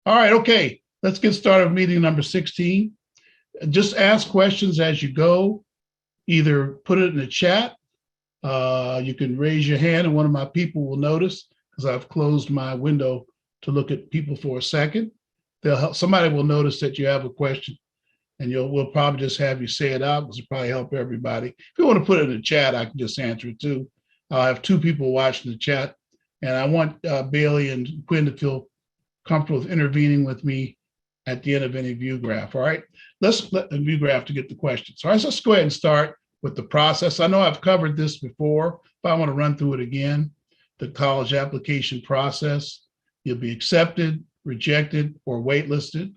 All right, okay, let's get started with meeting number 16. Just ask questions as you go. Either put it in the chat. You can raise your hand and one of my people will notice because I've closed my window to look at people for a second. Somebody will notice that you have a question and we'll probably just have you say it out because it'll probably help everybody. If you want to put it in the chat, I can just answer it too. I'll have two people watching the chat and I want Bailey and Quinn to feel comfortable with intervening with me at the end of any view graph. All right, let's let the view graph to get the questions. All right, so let's go ahead and start with the process. I know I've covered this before, but I want to run through it again. The college application process. You'll be accepted, rejected, or waitlisted.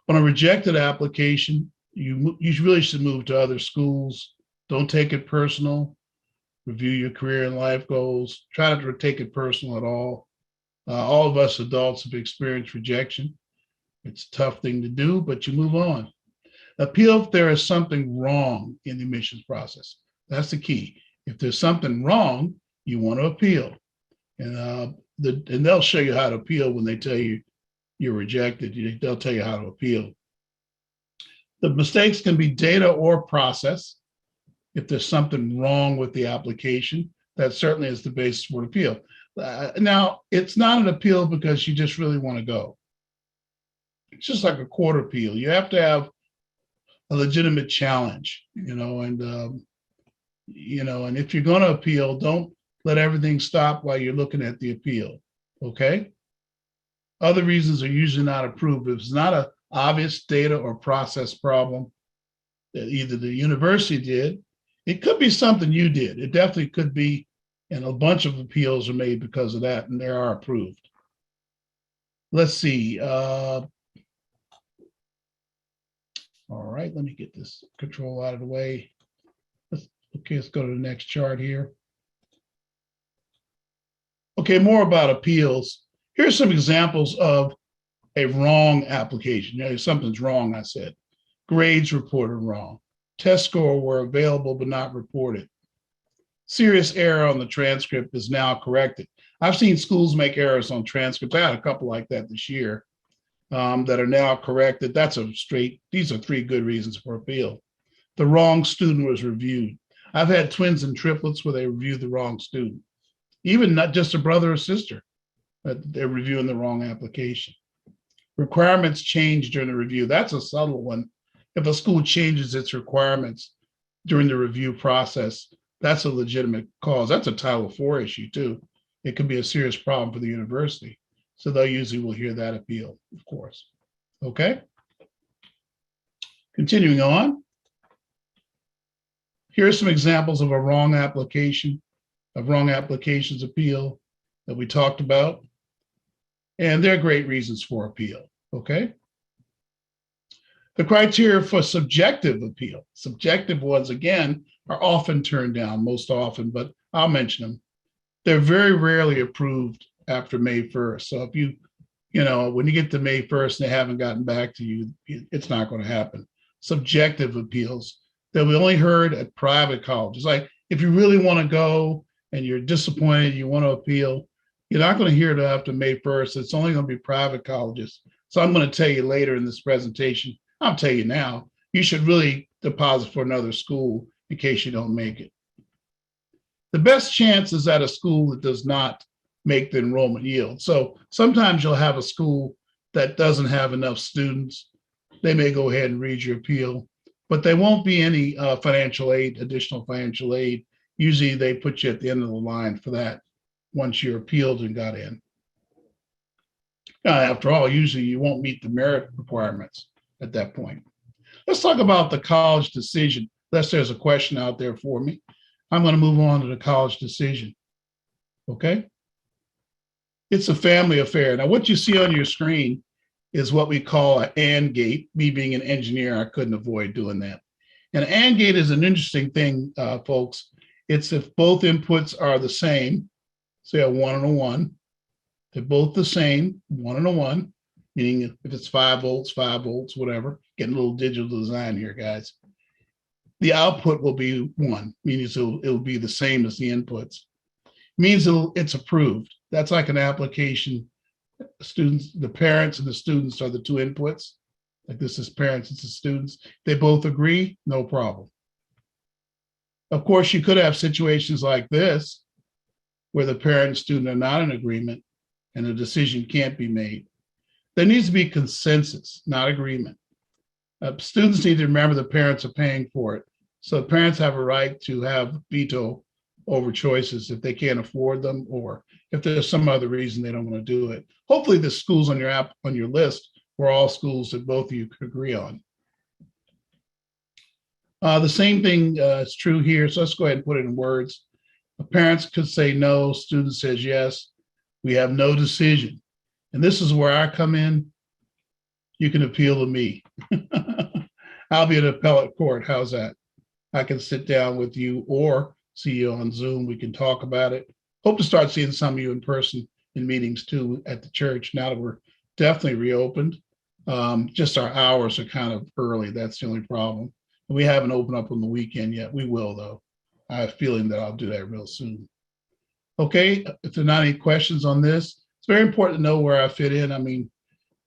On a rejected application, you really should move to other schools. Don't take it personal. Review your career and life goals. Try not to take it personal at all. All of us adults have experienced rejection. It's a tough thing to do, but you move on. Appeal if there is something wrong in the admissions process. That's the key. If there's something wrong, you want to appeal. And they'll show you how to appeal when they tell you you're rejected. They'll tell you how to appeal. The mistakes can be data or process. If there's something wrong with the application, that certainly is the basis for an appeal. Now, it's not an appeal because you just really want to go. It's just like a court appeal. You have to have a legitimate challenge, and if you're going to appeal, don't let everything stop while you're looking at the appeal, okay? Other reasons are usually not approved. If it's not an obvious data or process problem that either the university did, it could be something you did. It definitely could be, and a bunch of appeals are made because of that, and they are approved. Let's see. All right, let me get this control out of the way. Let's go to the next chart here. Okay, more about appeals. Here's some examples of a wrong application. Something's wrong, I said. Grades reported wrong. Test score were available but not reported. Serious error on the transcript is now corrected. I've seen schools make errors on transcripts. I had a couple like that this year that are now corrected. These are three good reasons for appeal. The wrong student was reviewed. I've had twins and triplets where they reviewed the wrong student. Even not just a brother or sister, but they're reviewing the wrong application. Requirements changed during the review. That's a subtle one. If a school changes its requirements during the review process, that's a legitimate cause. That's a Title IV issue too. It could be a serious problem for the university. So they usually will hear that appeal, of course. Okay. Continuing on. Here are some examples of a wrong application, of wrong applications appeal that we talked about. And there are great reasons for appeal, okay? The criteria for subjective appeal. Subjective ones, again, are often turned down, most often, but I'll mention them. They're very rarely approved after May 1st. So if when you get to May 1st and they haven't gotten back to you, it's not going to happen. Subjective appeals, they'll be only heard at private colleges. Like if you really want to go and you're disappointed, you want to appeal, you're not going to hear it after May 1st. It's only going to be private colleges. So I'm going to tell you later in this presentation, I'll tell you now, you should really deposit for another school in case you don't make it. The best chance is at a school that does not make the enrollment yield. So sometimes you'll have a school that doesn't have enough students. They may go ahead and read your appeal, but there won't be any financial aid, additional financial aid. Usually they put you at the end of the line for that once you're appealed and got in. After all, usually you won't meet the merit requirements at that point. Let's talk about the college decision, unless there's a question out there for me. I'm going to move on to the college decision, okay? It's a family affair. Now, what you see on your screen is what we call an AND gate. Me being an engineer, I couldn't avoid doing that. And an AND gate is an interesting thing, folks. It's if both inputs are the same, say a 1 and a 1, they're both the same, 1 and a 1, meaning if it's 5 volts, whatever. Getting a little digital design here, guys. The output will be 1, meaning it'll be the same as the inputs. Means it's approved. That's like an application Students, the parents and the students are the two inputs. Like this is parents, this is students. They both agree, no problem. Of course, you could have situations like this where the parent and student are not in agreement and a decision can't be made. There needs to be consensus, not agreement. Students need to remember the parents are paying for it. So parents have a right to have veto over choices if they can't afford them or if there's some other reason they don't want to do it. Hopefully the schools on your list were all schools that both of you could agree on. The same thing is true here. So let's go ahead and put it in words. Parents could say no, student says yes. We have no decision. And this is where I come in. You can appeal to me. I'll be an appellate court. How's that? I can sit down with you or see you on Zoom. We can talk about it. Hope to start seeing some of you in person in meetings too at the church now that we're definitely reopened. Just our hours are kind of early. That's the only problem. And we haven't opened up on the weekend yet. We will, though. I have a feeling that I'll do that real soon. Okay, if there are not any questions on this, it's very important to know where I fit in. I mean,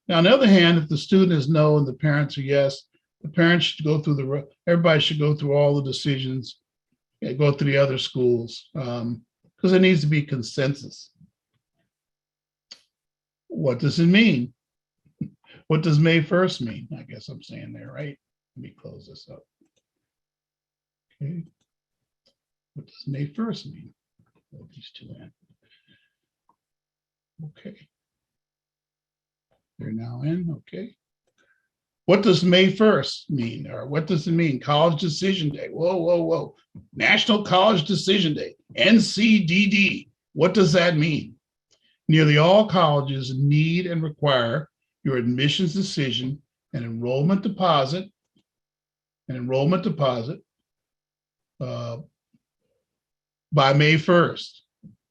now on the other hand, if the student is no and the parents are yes, the parents should go through everybody should go through all the decisions, go through the other schools, because there needs to be consensus. What does it mean? What does May 1st mean? I guess I'm saying there, right? Let me close this up. Okay. What does May 1st mean? Put these two in. Okay. They're now in, okay. What does May 1st mean? Or what does it mean? College Decision Day. Whoa, whoa, whoa. National College Decision Day, NCDD. What does that mean? Nearly all colleges need and require your admissions decision and enrollment deposit by May 1st,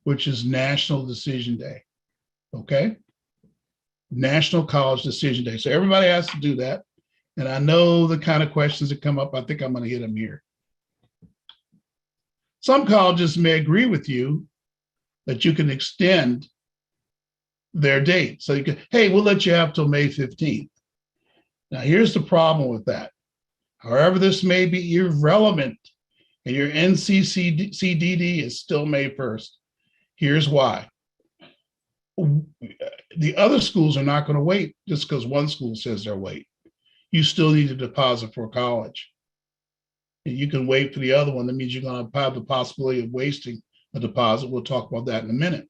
which is National Decision Day. Okay? National College Decision Day. So everybody has to do that. And I know the kind of questions that come up. I think I'm going to hit them here. Some colleges may agree with you that you can extend their date. So you can, hey, we'll let you have till May 15th. Now, here's the problem with that. However, this may be irrelevant and your NCCDD is still May 1st. Here's why. The other schools are not going to wait just because one school says they'll wait. You still need to deposit for college. And you can wait for the other one. That means you're going to have the possibility of wasting a deposit. We'll talk about that in a minute.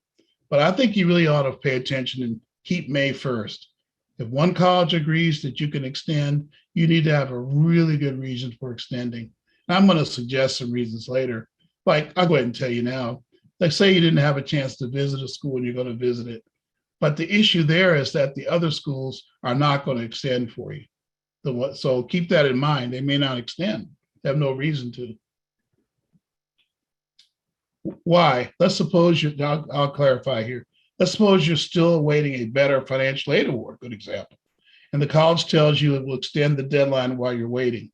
But I think you really ought to pay attention and keep May 1st. If one college agrees that you can extend, you need to have a really good reason for extending. And I'm going to suggest some reasons later. Like, I'll go ahead and tell you now. Like, say you didn't have a chance to visit a school and you're going to visit it. But the issue there is that the other schools are not going to extend for you. So keep that in mind. They may not extend. They have no reason to. Why? Let's suppose I'll clarify here. Let's suppose you're still awaiting a better financial aid award, good example. And the college tells you it will extend the deadline while you're waiting.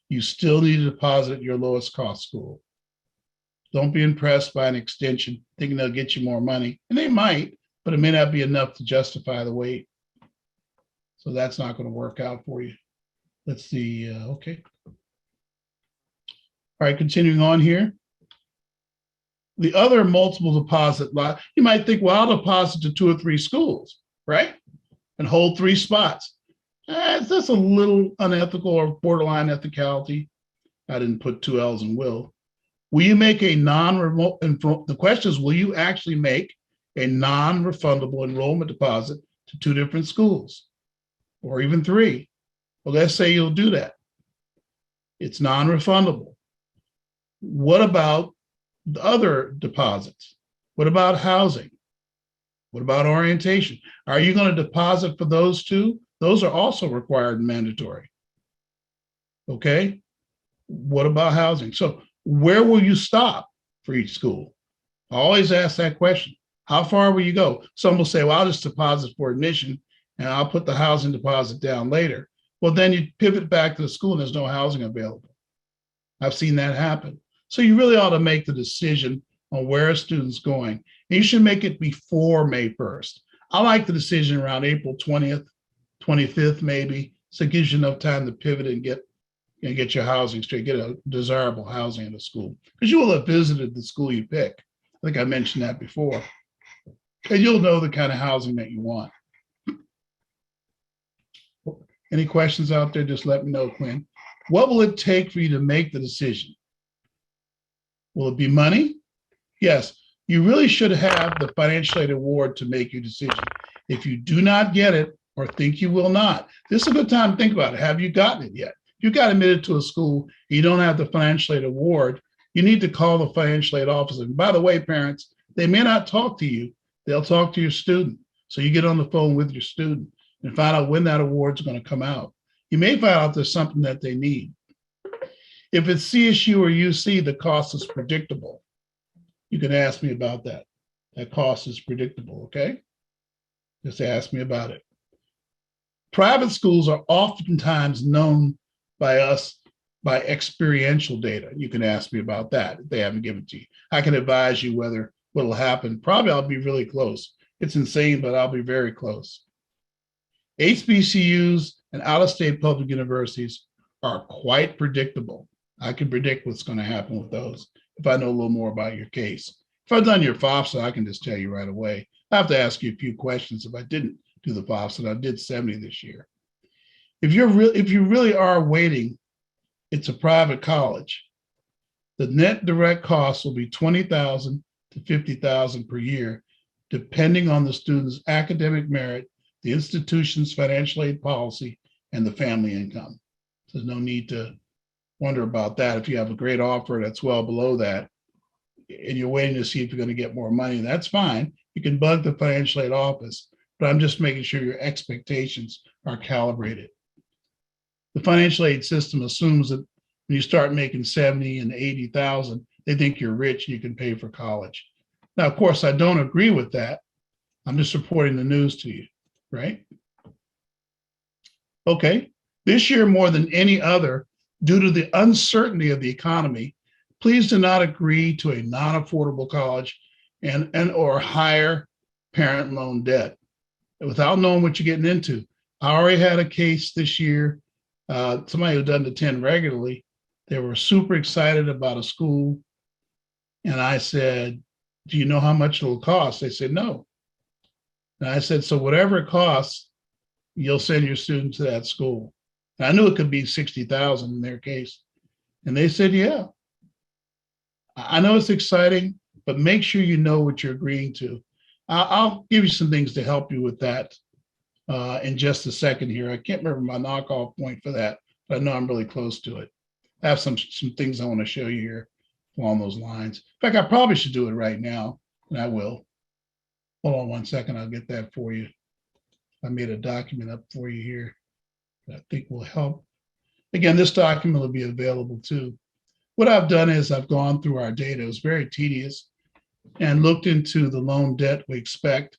You still need to deposit at your lowest cost school. Don't be impressed by an extension, thinking they'll get you more money. And they might, but it may not be enough to justify the wait. So that's not going to work out for you. Let's see. Okay. All right, continuing on here. The other multiple deposit lot, you might think, well, I'll deposit to 2 or 3 schools, right? And hold 3 spots. That's a little unethical or borderline ethicality. I didn't put 2 L's in will. Will you make a non-remote, the question is, will you actually make a non-refundable enrollment deposit to 2 different schools or even 3? Well, let's say you'll do that. It's non-refundable. What about the other deposits? What about housing? What about orientation? Are you going to deposit for those 2? Those are also required and mandatory. Okay. What about housing? So where will you stop for each school? I always ask that question. How far will you go? Some will say, well, I'll just deposit for admission and I'll put the housing deposit down later. Well, then you pivot back to the school and there's no housing available. I've seen that happen. So you really ought to make the decision on where a student's going. And you should make it before May 1st. I like the decision around April 20th, 25th, maybe. So it gives you enough time to pivot and get your housing straight, get a desirable housing in the school. Because you will have visited the school you pick. I think I mentioned that before. And you'll know the kind of housing that you want. Any questions out there? Just let me know, Quinn. What will it take for you to make the decision? Will it be money? Yes. You really should have the financial aid award to make your decision. If you do not get it or think you will not, this is a good time to think about it. Have you gotten it yet? If you got admitted to a school and you don't have the financial aid award, you need to call the financial aid office. And by the way, parents, they may not talk to you. They'll talk to your student. So you get on the phone with your student and find out when that award is going to come out. You may find out there's something that they need. If it's CSU or UC, the cost is predictable. You can ask me about that. That cost is predictable, okay? Just ask me about it. Private schools are oftentimes known by us by experiential data. You can ask me about that if they haven't given it to you. I can advise you whether what will happen. Probably I'll be really close. It's insane, but I'll be very close. HBCUs and out-of-state public universities are quite predictable. I can predict what's going to happen with those if I know a little more about your case. If I've done your FAFSA, I can just tell you right away. I have to ask you a few questions if I didn't do the FAFSA. I did 70 this year. If you really are waiting, it's a private college. The net direct cost will be $20,000 to $50,000 per year, depending on the student's academic merit, the institution's financial aid policy, and the family income. So there's no need to wonder about that. If you have a great offer that's well below that, and you're waiting to see if you're going to get more money, that's fine. You can bug the financial aid office, but I'm just making sure your expectations are calibrated. The financial aid system assumes that when you start making 70 and 80,000, they think you're rich and you can pay for college. Now, of course, I don't agree with that. I'm just reporting the news to you, right? Okay, this year more than any other, due to the uncertainty of the economy, please do not agree to a non-affordable college and or higher parent loan debt without knowing what you're getting into. I already had a case this year, somebody who doesn't attend regularly. They were super excited about a school. And I said, do you know how much it'll cost? They said, no. And I said, so whatever it costs, you'll send your student to that school. And I knew it could be 60,000 in their case. And they said, yeah. I know it's exciting, but make sure you know what you're agreeing to. I'll give you some things to help you with that in just a second here. I can't remember my knockoff point for that, but I know I'm really close to it. I have some things I want to show you here along those lines. In fact, I probably should do it right now, and I will. Hold on one second, I'll get that for you. I made a document up for you here that I think will help. Again, this document will be available too. What I've done is I've gone through our data. It was very tedious and looked into the loan debt we expect.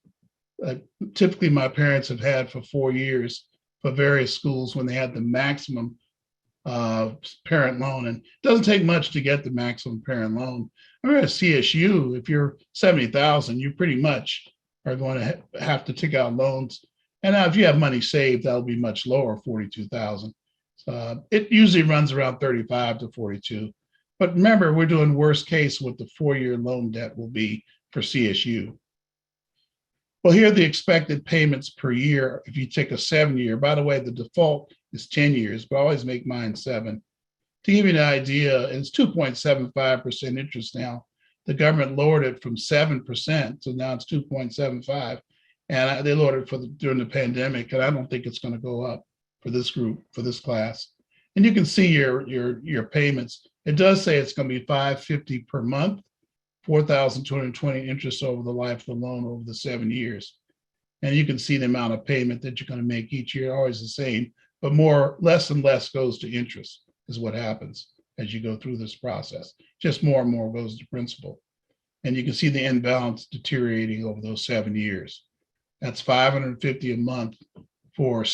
Typically, my parents have had for 4 years for various schools when they had the maximum parent loan. And it doesn't take much to get the maximum parent loan. I remember at CSU, if you're 70,000, you pretty much are going to have to take out loans. And now if you have money saved, that'll be much lower, 42,000. It usually runs around 35 to 42. But remember, we're doing worst case what the 4-year loan debt will be for CSU. Well, here are the expected payments per year if you take a 7-year. By the way, the default is 10 years, but I always make mine 7. To give you an idea, it's 2.75% interest now. The government lowered it from 7%, so now it's 2.75. And they lowered it during the pandemic, and I don't think it's going to go up for this group, for this class. And you can see your payments. It does say it's going to be $550 per month, $4,220 interest over the life of the loan over the 7 years. And you can see the amount of payment that you're going to make each year, always the same, but less and less goes to interest is what happens as you go through this process. Just more and more goes to principal. And you can see the end balance deteriorating over those 7 years. That's $550 a month for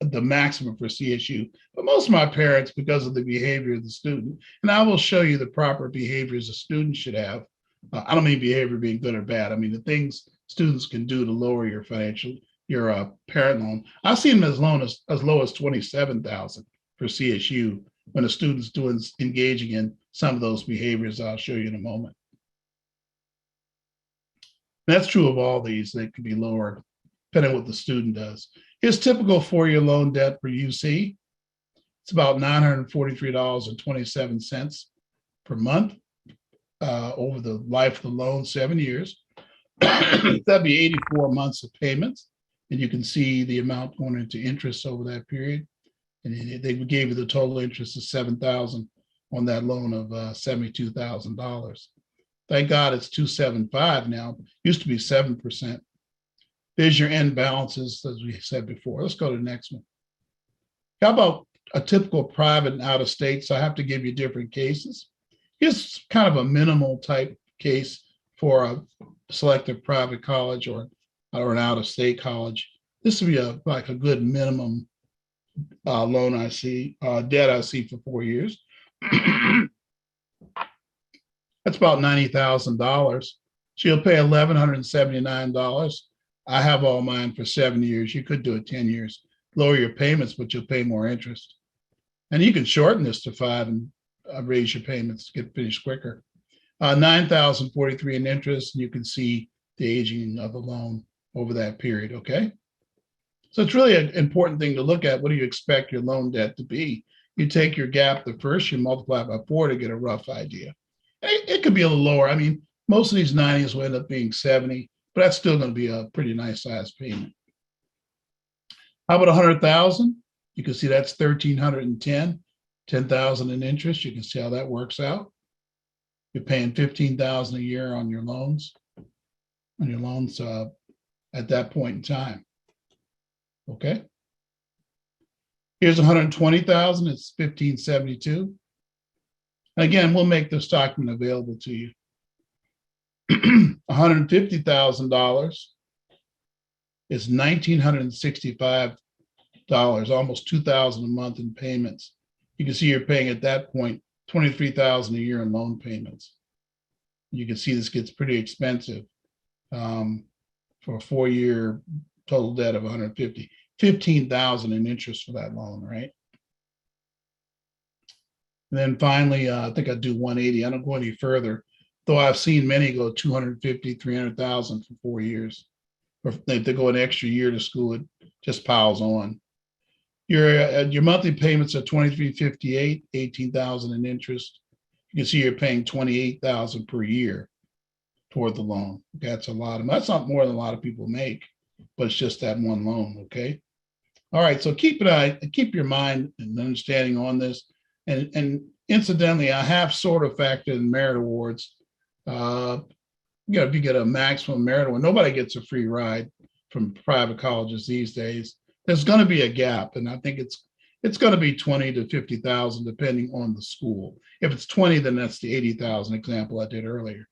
the maximum for CSU. But most of my parents, because of the behavior of the student, and I will show you the proper behaviors a student should have. I don't mean behavior being good or bad. I mean the things students can do to lower your parent loan. I've seen them as low as 27,000 for CSU when a student's engaging in some of those behaviors I'll show you in a moment. That's true of all these. They can be lower depending on what the student does. Here's typical 4-year loan debt for UC. It's about $943.27 per month over the life of the loan, 7 years. That'd be 84 months of payments. And you can see the amount going into interest over that period. And they gave you the total interest of $7,000 on that loan of $72,000. Thank God it's 275 now. Used to be 7%. There's your end balances, as we said before. Let's go to the next one. How about a typical private and out of state? So I have to give you different cases. Here's kind of a minimal type case for a selective private college or an out of state college. This would be like a good minimum loan I see, debt I see for 4 years. That's about $90,000. So you'll pay $1,179. I have all mine for 7 years. You could do it 10 years. Lower your payments, but you'll pay more interest. And you can shorten this to 5 and raise your payments to get finished quicker. $9,043 in interest, and you can see the aging of the loan over that period, okay? So it's really an important thing to look at. What do you expect your loan debt to be? You take your gap the first, you multiply it by 4 to get a rough idea. It could be a little lower. I mean, most of these 90s will end up being 70, but that's still going to be a pretty nice size payment. How about 100,000? You can see that's 1,310, 10,000 in interest. You can see how that works out. You're paying 15,000 a year on your loans, at that point in time. Okay. Here's 120,000. It's 1,572. Again, we'll make this document available to you. $150,000 is $1,965, almost $2,000 a month in payments. You can see you're paying at that point $23,000 a year in loan payments. You can see this gets pretty expensive for a 4-year total debt of 150, 15,000 in interest for that loan, right? And then finally, I think I'd do 180. I don't go any further, though I've seen many go 250, 300,000 for 4 years. Or if they go an extra year to school, it just piles on. Your monthly payments are $2,358, 18,000 in interest. You can see you're paying $28,000 per year toward the loan. That's a lot of, that's not more than a lot of people make, but it's just that one loan, okay? All right, so keep your mind and understanding on this. And incidentally, I have sort of factored in merit awards. If you get a maximum merit award, nobody gets a free ride from private colleges these days. There's going to be a gap, and I think it's going to be 20 to 50,000 depending on the school. If it's 20, then that's the 80,000 example I did earlier.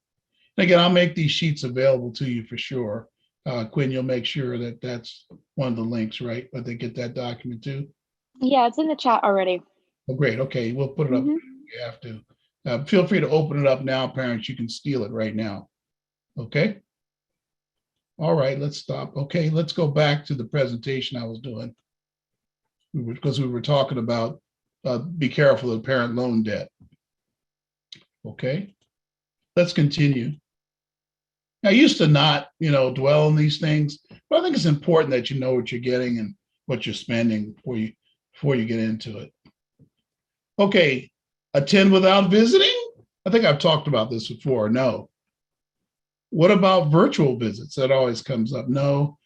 And again, I'll make these sheets available to you for sure. Quinn, you'll make sure that that's one of the links, right? But they get that document too. Yeah, it's in the chat already. Oh, great. Okay, we'll put it up. You have to. Feel free to open it up now, parents. You can steal it right now. Okay. All right, let's stop. Okay, let's go back to the presentation I was doing because we were talking about be careful of parent loan debt. Okay, let's continue. I used to not, dwell on these things, but I think it's important that you know what you're getting and what you're spending before you get into it. Okay, attend without visiting? I think I've talked about this before. No. What about virtual visits? That always comes up. No,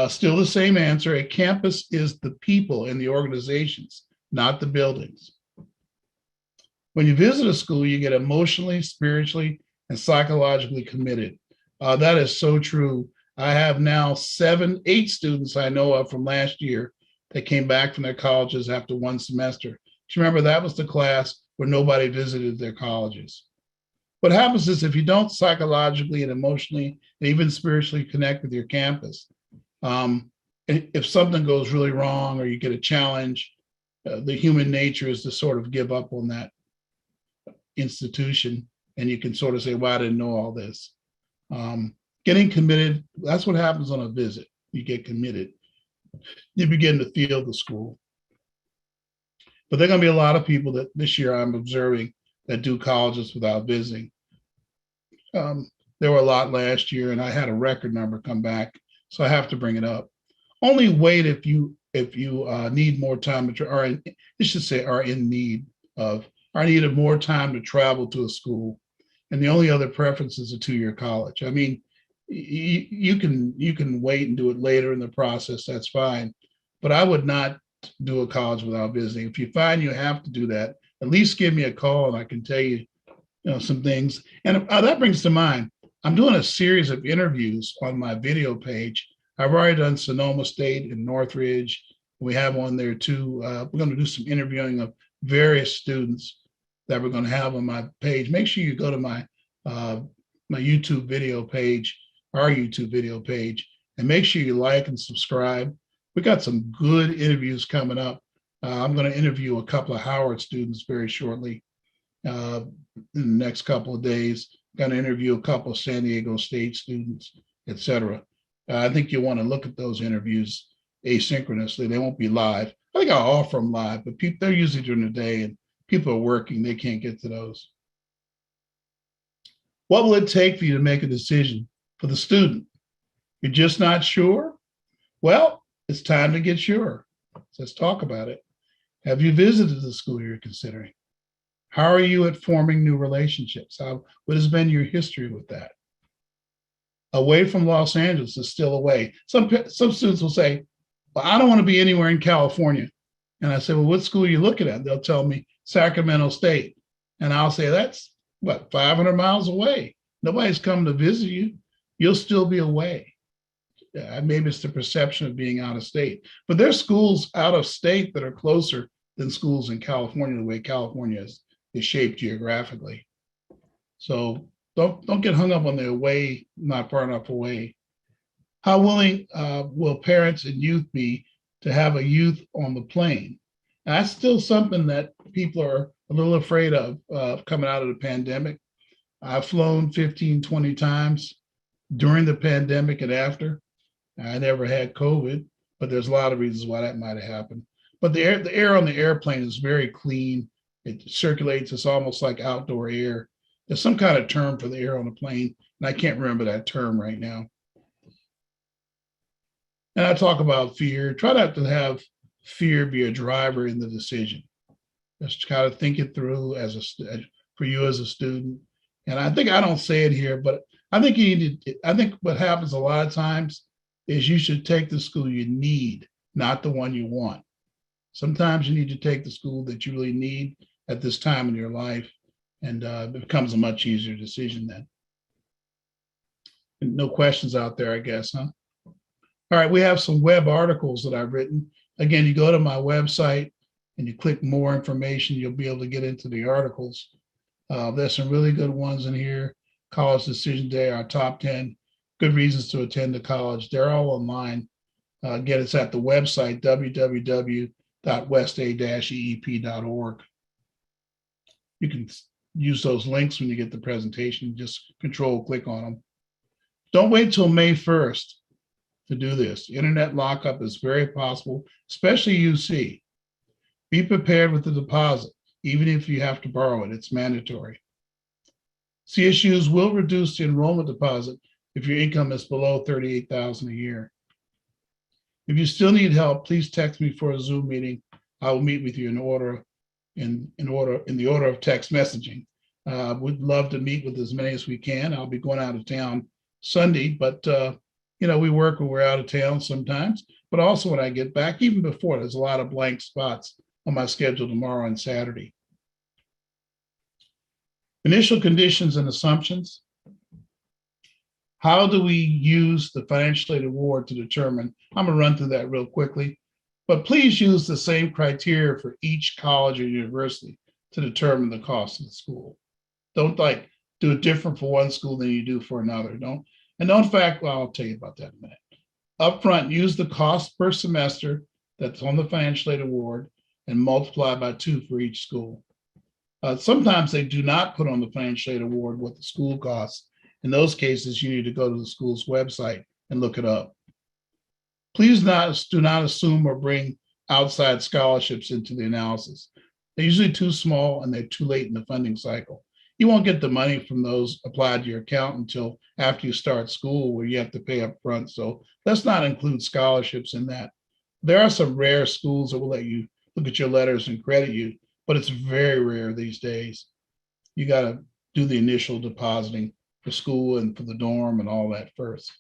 still the same answer. A campus is the people and the organizations, not the buildings. When you visit a school, you get emotionally, spiritually, and psychologically committed. That is so true. I have now 8 students I know of from last year that came back from their colleges after 1 semester. Do you remember that was the class where nobody visited their colleges? What happens is if you don't psychologically and emotionally and even spiritually connect with your campus, if something goes really wrong or you get a challenge, the human nature is to sort of give up on that institution, and you can sort of say, well, I didn't know all this. Getting committed, that's what happens on a visit. You get committed. You begin to feel the school. But there are going to be a lot of people that this year I'm observing that do colleges without visiting. There were a lot last year, and I had a record number come back, so I have to bring it up. Only wait if you need more time to, or I should say, are in need of more time to travel to a school, and the only other preference is a 2-year college. I mean, you can wait and do it later in the process. That's fine, but I would not do a college without visiting. If you find you have to do that, at least give me a call and I can tell you, some things. And that brings to mind, I'm doing a series of interviews on my video page. I've already done Sonoma State and Northridge. We have one there too. We're going to do some interviewing of various students that we're going to have on my page. Make sure you go to my YouTube video page, our YouTube video page, and make sure you like and subscribe. We got some good interviews coming up. I'm going to interview a couple of Howard students very shortly in the next couple of days. Going to interview a couple of San Diego State students, etc. I think you want to look at those interviews asynchronously. They won't be live. I think I'll offer them live, but they're usually during the day and people are working. They can't get to those. What will it take for you to make a decision for the student? You're just not sure? Well, it's time to get sure. Let's talk about it. Have you visited the school you're considering? How are you at forming new relationships? What has been your history with that? Away from Los Angeles is still away. Some students will say, well, I don't want to be anywhere in California. And I say, well, what school are you looking at? They'll tell me Sacramento State. And I'll say, that's what, 500 miles away. Nobody's coming to visit you. You'll still be away. Maybe it's the perception of being out of state, but there's schools out of state that are closer than schools in California, the way California is shaped geographically. So don't get hung up on the away, not far enough away. How willing will parents and youth be to have a youth on the plane? And that's still something that people are a little afraid of coming out of the pandemic. I've flown 15, 20 times during the pandemic and after. I never had COVID, but there's a lot of reasons why that might have happened. But the air on the airplane is very clean. It circulates. It's almost like outdoor air. There's some kind of term for the air on the plane, and I can't remember that term right now. And I talk about fear. Try not to have fear be a driver in the decision. Just kind of think it through for you as a student. And I think I don't say it here, but I think I think what happens a lot of times is you should take the school you need, not the one you want. Sometimes you need to take the school that you really need at this time in your life, and it becomes a much easier decision then. And no questions out there, I guess, huh? All right, we have some web articles that I've written. Again, you go to my website and you click more information, you'll be able to get into the articles. There's some really good ones in here. College Decision Day, our top 10 good reasons to attend the college. They're all online. Again, it's at the website, www.westa-eep.org. You can use those links when you get the presentation. Just click on them. Don't wait till May 1st to do this. Internet lockup is very possible, especially UC. Be prepared with the deposit, even if you have to borrow it. It's mandatory. CSUs will reduce the enrollment deposit if your income is below $38,000 a year. If you still need help, please text me for a Zoom meeting. I will meet with you in the order of text messaging. We'd love to meet with as many as we can. I'll be going out of town Sunday, but we work when we're out of town sometimes, but also when I get back, even before, there's a lot of blank spots on my schedule tomorrow and Saturday. Initial conditions and assumptions. How do we use the financial aid award to determine? I'm going to run through that real quickly, but please use the same criteria for each college or university to determine the cost of the school. Don't do it different for one school than you do for another. In fact, well, I'll tell you about that in a minute. Upfront, use the cost per semester that's on the financial aid award and multiply by 2 for each school. Sometimes they do not put on the financial aid award what the school costs, In those cases, you need to go to the school's website and look it up. Please do not assume or bring outside scholarships into the analysis. They're usually too small and they're too late in the funding cycle. You won't get the money from those applied to your account until after you start school, where you have to pay up front. So let's not include scholarships in that. There are some rare schools that will let you look at your letters and credit you, but it's very rare these days. You got to do the initial depositing for school and for the dorm and all that first.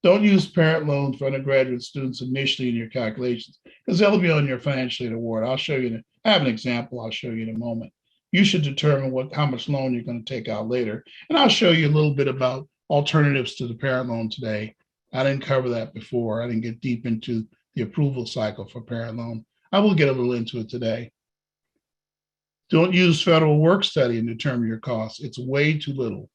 Don't use parent loans for undergraduate students initially in your calculations, because they'll be on your financial aid award. I'll show you. I have an example I'll show you in a moment. You should determine how much loan you're going to take out later. And I'll show you a little bit about alternatives to the parent loan today. I didn't cover that before. I didn't get deep into the approval cycle for parent loan. I will get a little into it today. Don't use federal work study and determine your costs. It's way too little.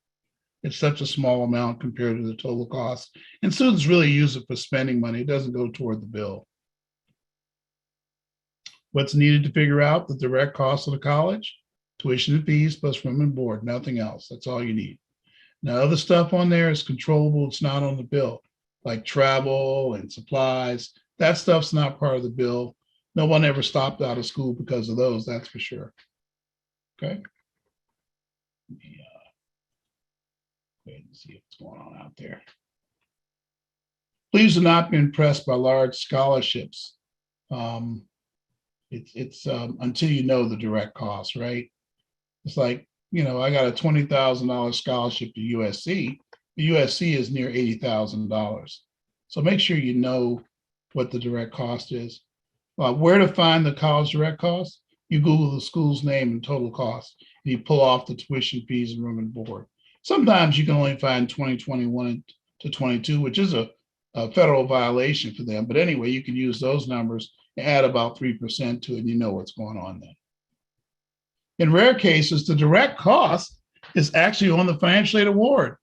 It's such a small amount compared to the total cost. And students really use it for spending money. It doesn't go toward the bill. What's needed to figure out the direct cost of the college? Tuition and fees plus room and board, nothing else. That's all you need. Now, other stuff on there is controllable. It's not on the bill, like travel and supplies. That stuff's not part of the bill. No one ever stopped out of school because of those, that's for sure. Okay. Wait and see what's going on out there. Please do not be impressed by large scholarships. It's until you know the direct cost, right? It's like, I got a $20,000 scholarship to USC. The USC is near $80,000. So make sure you know what the direct cost is. Where to find the college direct cost? You Google the school's name and total cost, and you pull off the tuition, fees, and room and board. Sometimes you can only find 2021 to 22, which is a federal violation for them. But anyway, you can use those numbers and add about 3% to it, and you know what's going on then. In rare cases, the direct cost is actually on the financial aid award.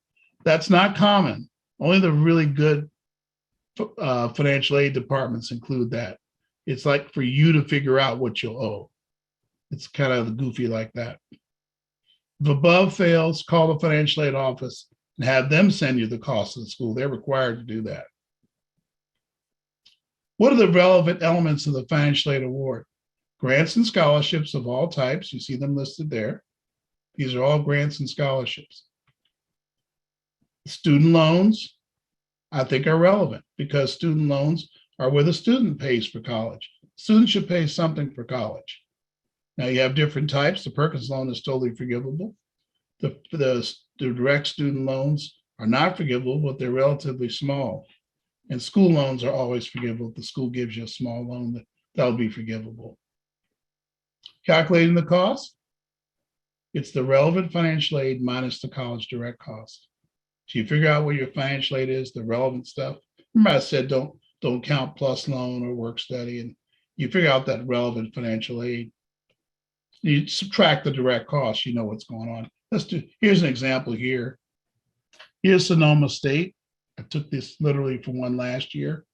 That's not common. Only the really good financial aid departments include that. It's like for you to figure out what you'll owe. It's kind of goofy like that. If above fails, call the financial aid office and have them send you the cost of the school. They're required to do that. What are the relevant elements of the financial aid award? Grants and scholarships of all types. You see them listed there. These are all grants and scholarships. Student loans, I think, are relevant because student loans are where the student pays for college. Students should pay something for college. Now you have different types. The Perkins loan is totally forgivable. The direct student loans are not forgivable, but they're relatively small. And school loans are always forgivable. If the school gives you a small loan, that'll be forgivable. Calculating the cost, it's the relevant financial aid minus the college direct cost. So you figure out what your financial aid is, the relevant stuff. Remember I said don't count plus loan or work study, and you figure out that relevant financial aid. You subtract the direct cost, you know what's going on. Here's an example here. Here's Sonoma State. I took this literally from one last year.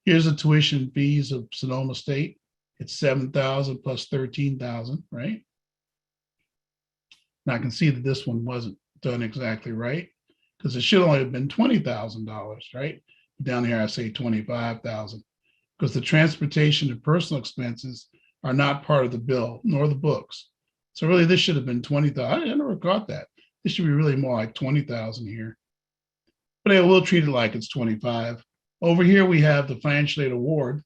Here's the tuition fees of Sonoma State. It's $7,000 plus $13,000, right? Now I can see that this one wasn't done exactly right because it should only have been $20,000, right? Down here I say $25,000 because the transportation and personal expenses are not part of the bill nor the books. So really this should have been $20,000. I never caught that. This should be really more like $20,000 here. But I will treat it like it's 25. Over here we have the financial aid award.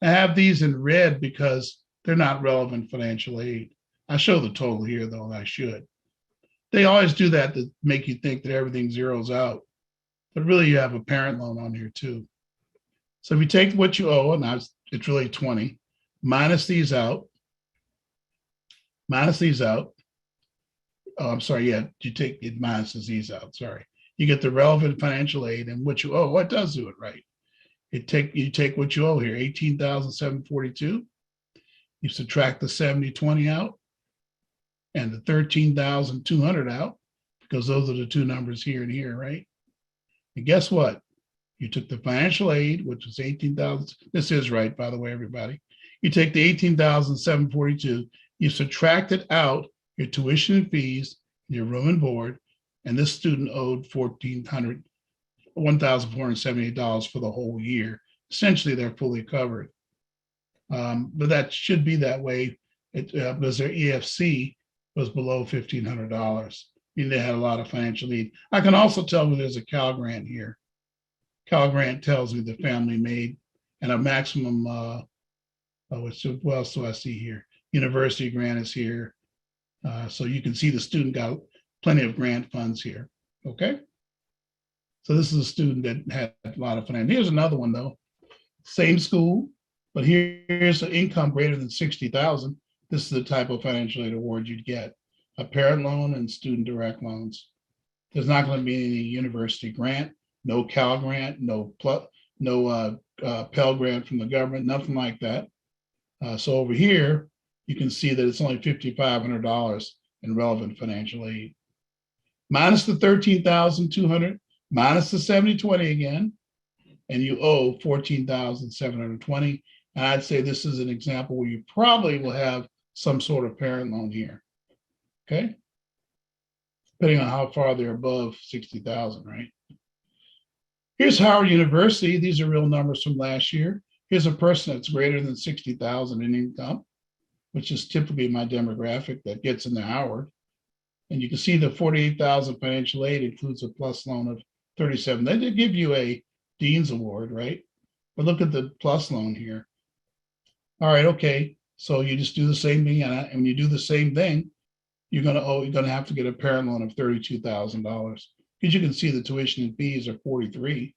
I have these in red because they're not relevant financial aid. I show the total here though, and I should. They always do that to make you think that everything zeroes out. But really you have a parent loan on here too. So if you take what you owe, and it's really 20, minus these out. Oh, I'm sorry, yeah, you take it minuses these out, sorry. You get the relevant financial aid and what you owe. Well, it does do it right. You take what you owe here, $18,742. You subtract the 70/20 out and the 13,200 out because those are the two numbers here and here, right? And guess what? You took the financial aid, which was 18,000. This is right, by the way, everybody. You take the 18,742. You subtracted out your tuition and fees, your room and board. And this student owed $1,478 for the whole year. Essentially, they're fully covered. But that should be that way because their EFC was below $1,500. Meaning they had a lot of financial need. I can also tell you there's a Cal Grant here. Cal Grant tells me the family made and a maximum, what else do I see here? University grant is here. So you can see the student got plenty of grant funds here, okay? So this is a student that had a lot of finance. Here's another one though, same school, but here's an income greater than 60,000. This is the type of financial aid award you'd get, a parent loan and student direct loans. There's not going to be any university grant, no Cal grant, no Pell grant from the government, nothing like that. So over here, you can see that it's only $5,500 in relevant financial aid. Minus the $13,200, minus the 70/20 again, and you owe $14,720. And I'd say this is an example where you probably will have some sort of parent loan here, okay? Depending on how far they're above 60,000, right? Here's Howard University. These are real numbers from last year. Here's a person that's greater than 60,000 in income, which is typically my demographic that gets into Howard. And you can see the 48,000 financial aid includes a plus loan of 37. They did give you a Dean's Award, right? But look at the plus loan here. All right, okay. So you just do the same thing, and when you do the same thing, you're gonna have to get a parent loan of $32,000 because you can see the tuition and fees are 43,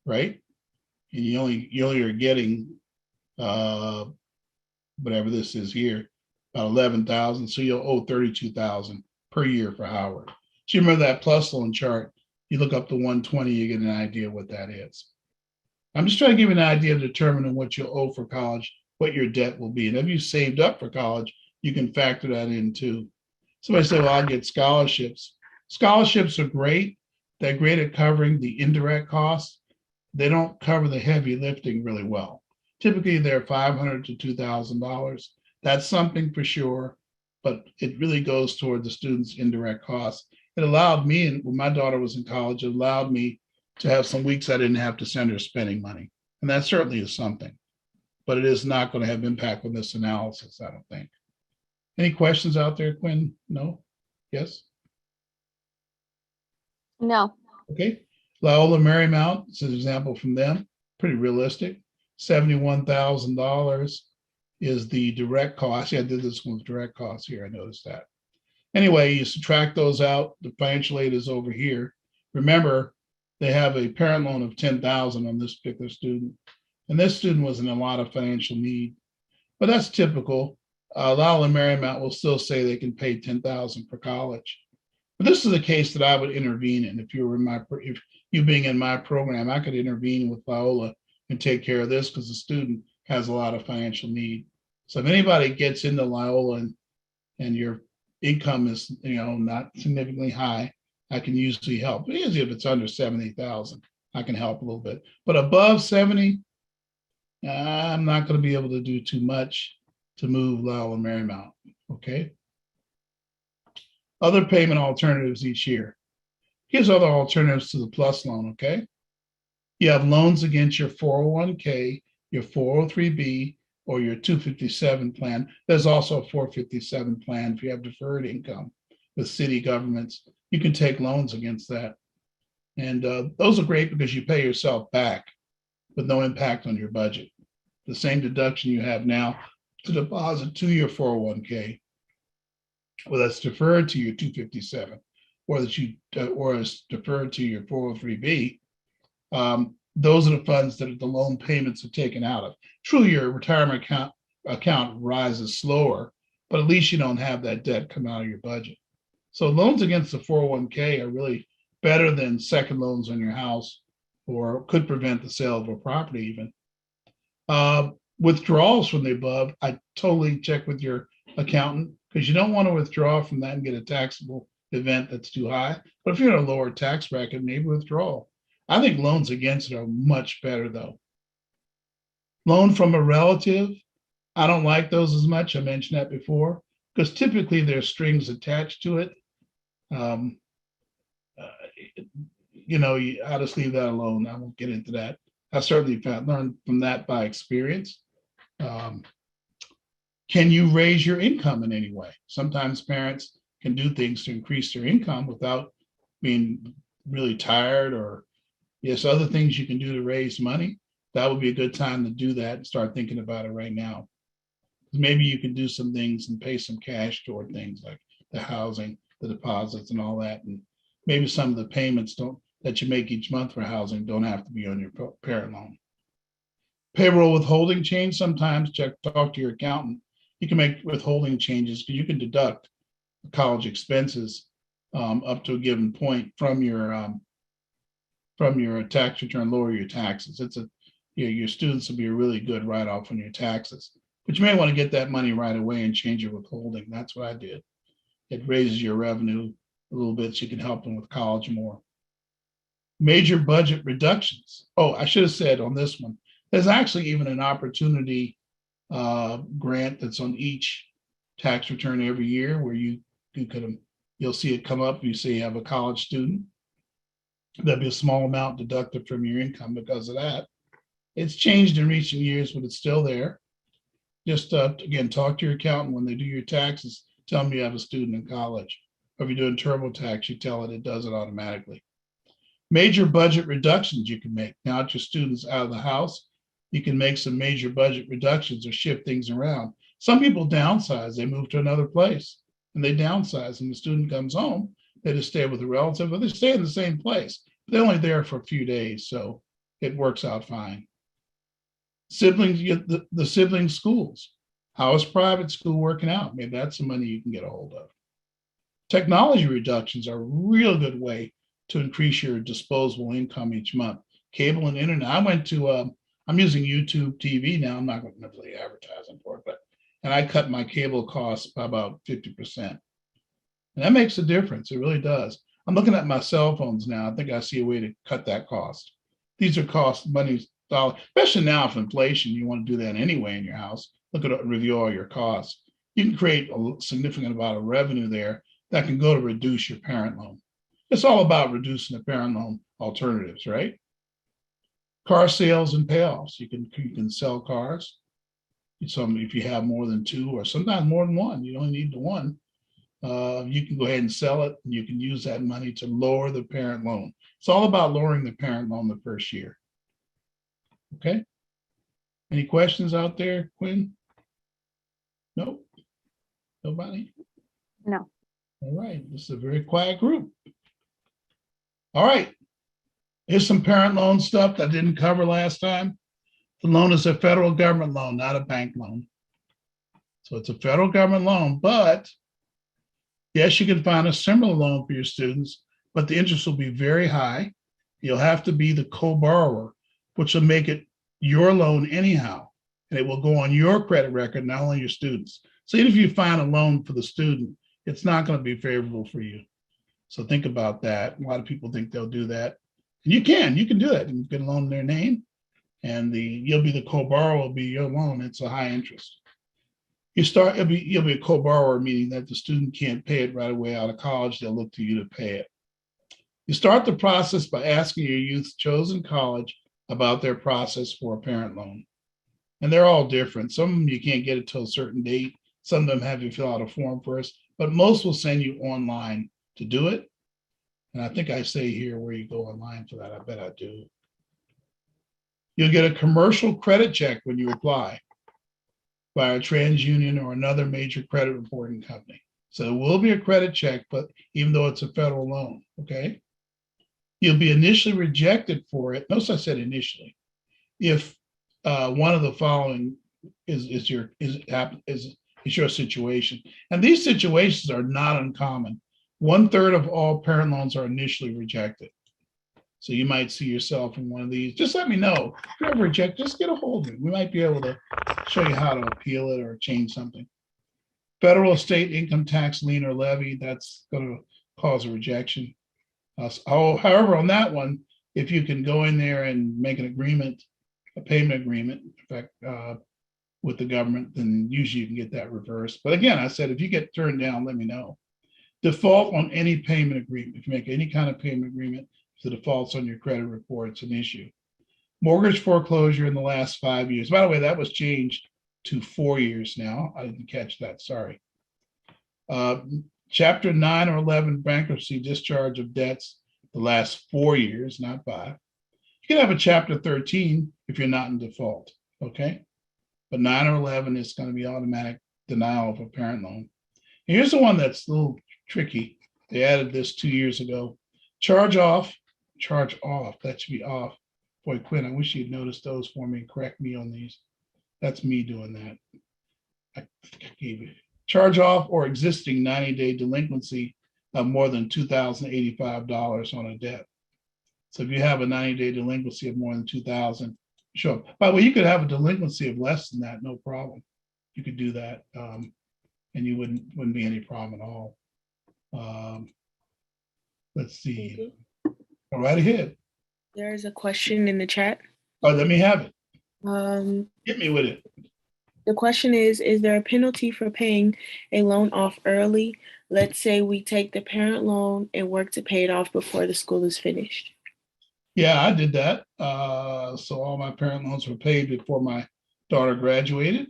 right? And you only are getting whatever this is here, about 11,000. So you'll owe 32,000 per year for Howard. So you remember that plus loan chart? You look up the 120, you get an idea what that is. I'm just trying to give you an idea of determining what you'll owe for college, what your debt will be. And if you saved up for college, you can factor that in too. Somebody said, well, I'll get scholarships. Scholarships are great. They're great at covering the indirect costs. They don't cover the heavy lifting really well. Typically, they're $500 to $2,000. That's something for sure, but it really goes toward the student's indirect costs. It allowed me, and when my daughter was in college, it allowed me to have some weeks I didn't have to send her spending money. And that certainly is something, but it is not going to have impact on this analysis, I don't think. Any questions out there, Quinn? No? Yes? No. Okay. Loyola Marymount is an example from them, pretty realistic. $71,000 is the direct cost. Yeah, I did this one with direct costs here. I noticed that. Anyway, you subtract those out. The financial aid is over here. Remember, they have a parent loan of $10,000 on this particular student. And this student was in a lot of financial need. But that's typical. Loyola Marymount will still say they can pay $10,000 for college. But this is a case that I would intervene in. If you being in my program, I could intervene with Loyola and take care of this because the student has a lot of financial need. So if anybody gets into Loyola and your income is not significantly high, I can usually help. Usually if it's under 70,000, I can help a little bit. But above 70, I'm not going to be able to do too much to move Loyola Marymount. Okay. Other payment alternatives each year. Here's other alternatives to the plus loan. Okay. You have loans against your 401k, your 403b, or your 257 plan. There's also a 457 plan if you have deferred income with city governments. You can take loans against that. And those are great because you pay yourself back with no impact on your budget. The same deduction you have now to deposit to your 401k, whether that's deferred to your 257 or is deferred to your 403b. Those are the funds that the loan payments are taken out of. Truly, your retirement account rises slower, but at least you don't have that debt come out of your budget. So loans against the 401k are really better than second loans on your house, or could prevent the sale of a property even. Withdrawals from the above, I totally check with your accountant because you don't want to withdraw from that and get a taxable event that's too high. But if you're in a lower tax bracket, maybe withdrawal. I think loans against it are much better though. Loan from a relative, I don't like those as much. I mentioned that before because typically there's strings attached to it. I'll just leave that alone. I won't get into that. I certainly learned from that by experience. Um, can you raise your income in any way? Sometimes parents can do things to increase their income without being really tired, or yes, other things you can do to raise money. That would be a good time to do that and start thinking about it right now. Maybe you can do some things and pay some cash toward things like the housing, the deposits and all that. And maybe some of the payments that you make each month for housing don't have to be on your parent loan. Payroll withholding change, sometimes talk to your accountant. You can make withholding changes because you can deduct college expenses up to a given point from your tax return, lower your taxes. Your students will be a really good write-off on your taxes. But you may want to get that money right away and change your withholding. That's what I did. It raises your revenue a little bit so you can help them with college more. Major budget reductions. Oh, I should have said on this one, there's actually even an opportunity grant that's on each tax return every year where you'll see it come up. You say you have a college student. There'll be a small amount deducted from your income because of that. It's changed in recent years, but it's still there. Just again, talk to your accountant when they do your taxes. Tell them you have a student in college. Or if you're doing TurboTax, you tell it does it automatically. Major budget reductions you can make. Now that your student's out of the house, you can make some major budget reductions or shift things around. Some people downsize. They move to another place and they downsize. And the student comes home, they just stay with a relative, or they stay in the same place. But they're only there for a few days, so it works out fine. Siblings, the sibling schools. How is private school working out? Maybe that's some money you can get a hold of. Technology reductions are a real good way to increase your disposable income each month. Cable and internet. I'm using YouTube TV now. I'm not going to really advertising for it, and I cut my cable costs by about 50%. And that makes a difference. It really does. I'm looking at my cell phones now. I think I see a way to cut that cost. These are money, especially now with inflation. You want to do that anyway in your house. Look at it, review all your costs. You can create a significant amount of revenue there that can go to reduce your parent loan. It's all about reducing the parent loan alternatives, right? Car sales and payoffs. You can sell cars. If you have more than two, or sometimes more than one, you only need the one. You can go ahead and sell it, and you can use that money to lower the parent loan. It's all about lowering the parent loan the first year. Okay. Any questions out there, Quinn? Nope. Nobody? No. All right. This is a very quiet group. All right. Here's some parent loan stuff that I didn't cover last time. The loan is a federal government loan, not a bank loan. So it's a federal government loan, but yes, you can find a similar loan for your students, but the interest will be very high. You'll have to be the co-borrower, which will make it your loan anyhow, and it will go on your credit record, not only your students. So even if you find a loan for the student, it's not going to be favorable for you. So think about that. A lot of people think they'll do that. And you can do that. You can loan their name, and you'll be the co-borrower, will be your loan. It's a high interest. You'll be a co-borrower, meaning that the student can't pay it right away out of college. They'll look to you to pay it. You start the process by asking your youth's chosen college about their process for a parent loan. And they're all different. Some of them you can't get it till a certain date. Some of them have you fill out a form first, but most will send you online to do it. And I think I say here where you go online for that. I bet I do. You'll get a commercial credit check when you apply by a TransUnion or another major credit reporting company. So it will be a credit check, but even though it's a federal loan, okay? You'll be initially rejected for it. Notice I said initially. If one of the following is your situation. And these situations are not uncommon. 1/3 of all parent loans are initially rejected. So you might see yourself in one of these. Just let me know. If you're ever rejected, just get a hold of me. We might be able to show you how to appeal it or change something. Federal, state income tax lien or levy, that's going to cause a rejection. However, on that one, if you can go in there and make an agreement, a payment agreement, in fact, with the government, then usually you can get that reversed. But again, I said, if you get turned down, let me know. Default on any payment agreement. If you make any kind of payment agreement, if the default's on your credit report, it's an issue. Mortgage foreclosure in the last 5 years. By the way, that was changed to 4 years now. I didn't catch that, sorry. Chapter 9 or 11 bankruptcy discharge of debts the last 4 years, not 5. You can have a chapter 13 if you're not in default, okay? But 9 or 11 is going to be automatic denial of a parent loan. And here's the one that's a little tricky. They added this 2 years ago. Charge off, that should be off. Boy, Quinn, I wish you'd noticed those for me and correct me on these. That's me doing that. I gave it. Charge off or existing 90-day delinquency of more than $2,085 on a debt. So if you have a 90-day delinquency of more than $2,000, sure. By the way, you could have a delinquency of less than that, no problem. You could do that, and you wouldn't be any problem at all. Let's see. Go right ahead. There is a question in the chat. Oh, let me have it. Get me with it. The question is there a penalty for paying a loan off early? Let's say we take the parent loan and work to pay it off before the school is finished. Yeah, I did that. So all my parent loans were paid before my daughter graduated.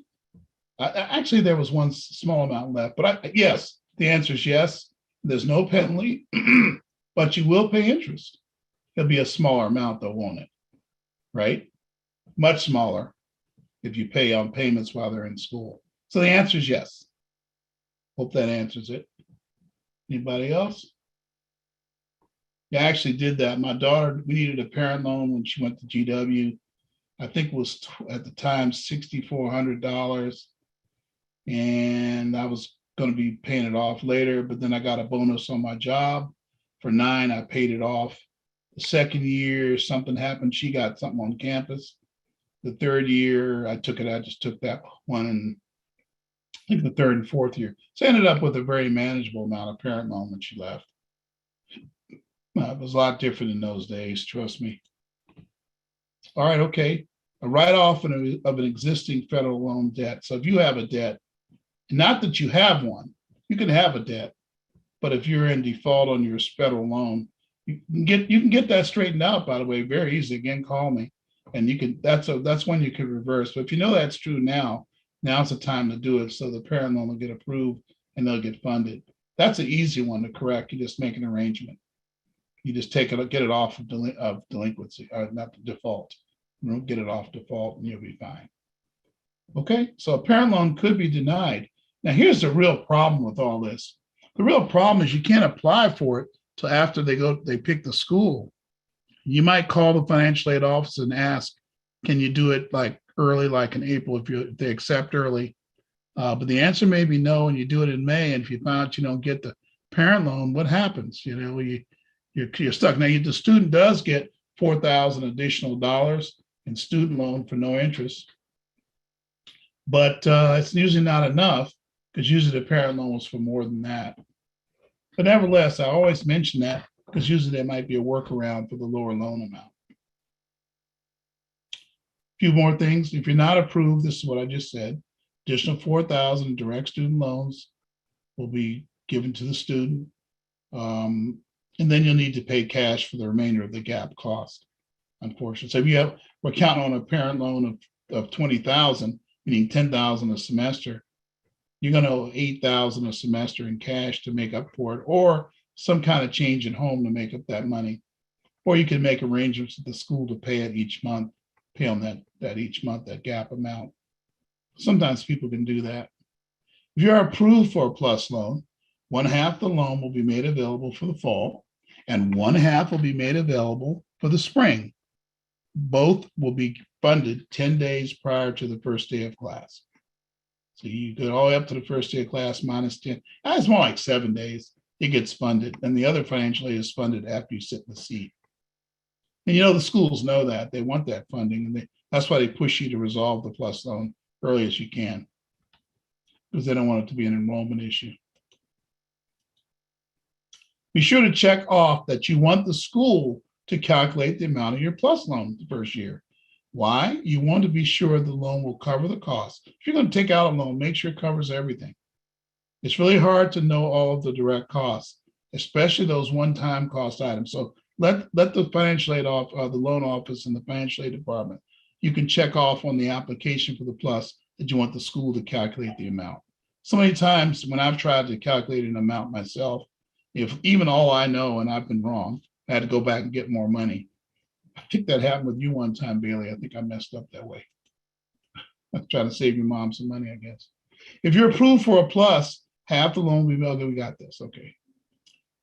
Actually, there was one small amount left, but yes, the answer is yes. There's no penalty, but you will pay interest. It'll be a smaller amount though, won't it? Right? Much smaller if you pay on payments while they're in school. So the answer is yes. Hope that answers it. Anybody else? Yeah, I actually did that. My daughter, we needed a parent loan when she went to GW. I think it was at the time $6,400. And I was going to be paying it off later, but then I got a bonus on my job. For 9, I paid it off. The second year, something happened. She got something on campus. The third year, I just took that one, and I think the third and fourth year. So I ended up with a very manageable amount of parent loan when she left. It was a lot different in those days, trust me. All right, okay. A write-off of an existing federal loan debt. So if you have a debt, not that you have one, you can have a debt, but if you're in default on your federal loan, you can get that straightened out, by the way, very easy. Again, call me. And you can, that's when you can reverse. But if you know that's true now, now's the time to do it. So the parent loan will get approved and they'll get funded. That's an easy one to correct. You just make an arrangement. You just get it off of delinquency, or not the default. Get it off default and you'll be fine. Okay, so a parent loan could be denied. Now here's the real problem with all this. The real problem is you can't apply for it till after they pick the school. You might call the financial aid office and ask, can you do it like early, like in April, if they accept early? But the answer may be no, and you do it in May. And if you find out you don't get the parent loan, what happens? You know, you're stuck. Now, the student does get $4,000 additional dollars in student loan for no interest, but it's usually not enough because usually the parent loan was for more than that. But nevertheless, I always mention that because usually there might be a workaround for the lower loan amount. A few more things. If you're not approved, this is what I just said. Additional $4,000 in direct student loans will be given to the student. And then you'll need to pay cash for the remainder of the gap cost, unfortunately. So if we're counting on a parent loan of $20,000, meaning $10,000 a semester, you're going to owe $8,000 a semester in cash to make up for it, or some kind of change in home to make up that money. Or you can make arrangements with the school to pay it each month, pay on that each month, that gap amount. Sometimes people can do that. If you're approved for a PLUS loan, 1/2 the loan will be made available for the fall, and 1/2 will be made available for the spring. Both will be funded 10 days prior to the first day of class. So you go all the way up to the first day of class minus 10. That's more like 7 days. It gets funded, and the other financial aid is funded after you sit in the seat. And the schools know that. They want that funding, and that's why they push you to resolve the PLUS loan early as you can, because they don't want it to be an enrollment issue. Be sure to check off that you want the school to calculate the amount of your PLUS loan the first year. Why? You want to be sure the loan will cover the cost. If you're going to take out a loan, make sure it covers everything. It's really hard to know all of the direct costs, especially those one-time cost items. So let the financial aid off, the loan office and the financial aid department, you can check off on the application for the plus that you want the school to calculate the amount. So many times when I've tried to calculate an amount myself, if even all I know and I've been wrong, I had to go back and get more money. I think that happened with you one time, Bailey. I think I messed up that way. I'm trying to save your mom some money, I guess. If you're approved for a plus, half the loan will be, okay, we got this, okay.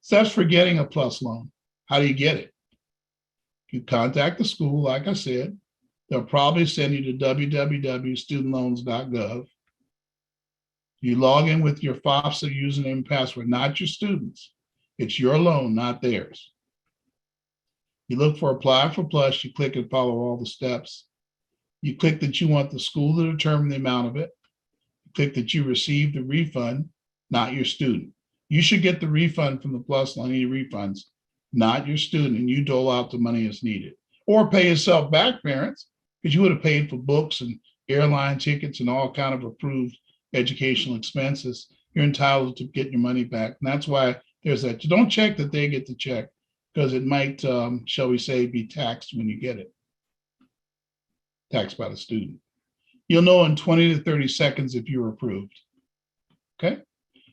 Steps for getting a plus loan. How do you get it? You contact the school, like I said. They'll probably send you to www.studentloans.gov. You log in with your FAFSA username and password, not your students. It's your loan, not theirs. You look for apply for plus, you click and follow all the steps. You click that you want the school to determine the amount of it. You click that you receive the refund, not your student. You should get the refund from the plus loan, any refunds, not your student, and you dole out the money as needed. Or pay yourself back, parents, because you would have paid for books and airline tickets and all kind of approved educational expenses. You're entitled to get your money back. And that's why there's that. You don't check that they get the check, because it might, shall we say, be taxed when you get it. Taxed by the student. You'll know in 20 to 30 seconds if you're approved. Okay?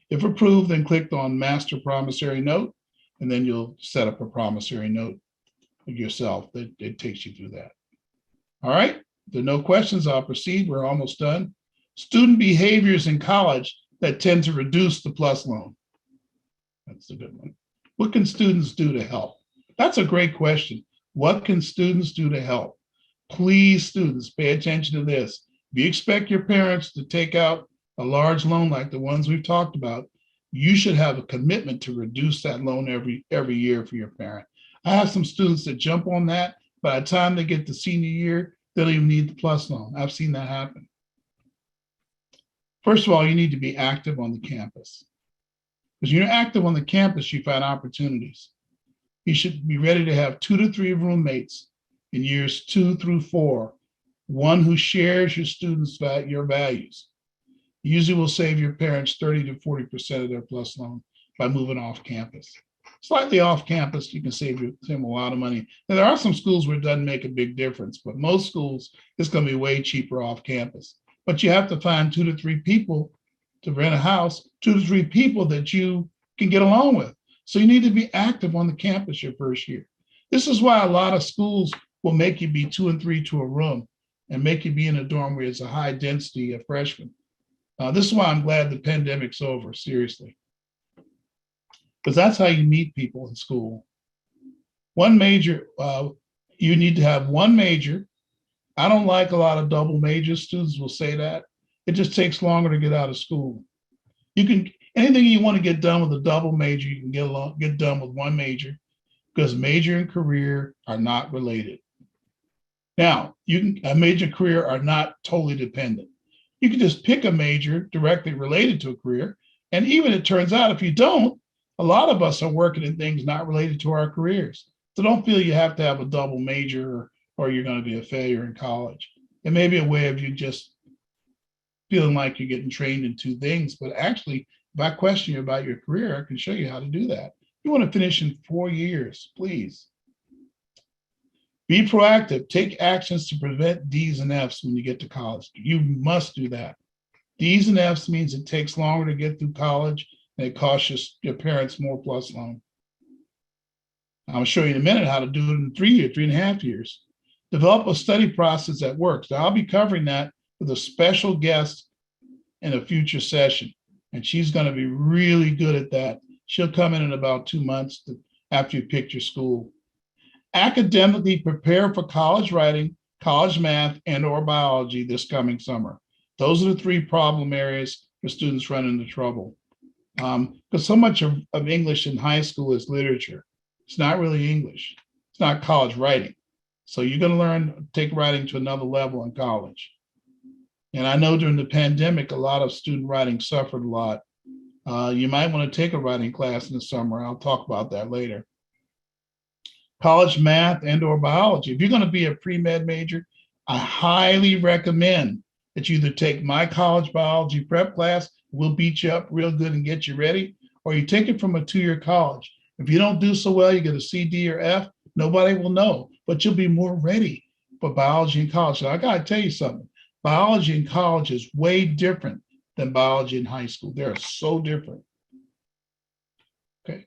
If approved, then click on Master Promissory Note, and then you'll set up a promissory note yourself. It takes you through that. All right? If there are no questions, I'll proceed. We're almost done. Student behaviors in college that tend to reduce the plus loan. That's a good one. What can students do to help? That's a great question. What can students do to help? Please, students, pay attention to this. If you expect your parents to take out a large loan like the ones we've talked about, you should have a commitment to reduce that loan every year for your parent. I have some students that jump on that. By the time they get to senior year, they don't even need the plus loan. I've seen that happen. First of all, you need to be active on the campus. Because when you're active on the campus, you find opportunities. You should be ready to have 2 to 3 roommates in years 2 through 4, one who shares your students' your values. Usually will save your parents 30 to 40% of their plus loan by moving off campus. Slightly off campus, you can save them a lot of money. Now, there are some schools where it doesn't make a big difference, but most schools, it's going to be way cheaper off campus. But you have to find 2 to 3 people to rent a house, 2 to 3 people that you can get along with. So you need to be active on the campus your first year. This is why a lot of schools will make you be 2 and 3 to a room and make you be in a dorm where it's a high density of freshmen. This is why I'm glad the pandemic's over, seriously. Because that's how you meet people in school. One major, you need to have one major. I don't like a lot of double majors. Students will say that. It just takes longer to get out of school. You can, anything you want to get done with a double major, you can get done with one major, because major and career are not related. Now, a major and career are not totally dependent. You can just pick a major directly related to a career. And even it turns out, if you don't, a lot of us are working in things not related to our careers. So don't feel you have to have a double major or you're going to be a failure in college. It may be a way of you just feeling like you're getting trained in 2 things, but actually, if I question you about your career, I can show you how to do that. You want to finish in 4 years, please. Be proactive. Take actions to prevent D's and F's when you get to college. You must do that. D's and F's means it takes longer to get through college and it costs your parents more plus loan. I'll show you in a minute how to do it in 3.5 years. Develop a study process that works. Now, I'll be covering that with a special guest in a future session, and she's going to be really good at that. She'll come in about 2 months after you picked your school. Academically prepare for college writing, college math, and/or biology this coming summer. Those are the 3 problem areas where students run into trouble. Because so much of English in high school is literature. It's not really English. It's not college writing. So you're going to take writing to another level in college. And I know during the pandemic, a lot of student writing suffered a lot. You might want to take a writing class in the summer. I'll talk about that later. College math and/or biology. If you're going to be a pre-med major, I highly recommend that you either take my college biology prep class We'll beat you up real good and get you ready. Or you take it from a two-year college. If you don't do so well, you get a C, D, or F, nobody will know, but you'll be more ready for biology in college. So I got to tell you something. Biology in college is way different than biology in high school. They're so different. Okay.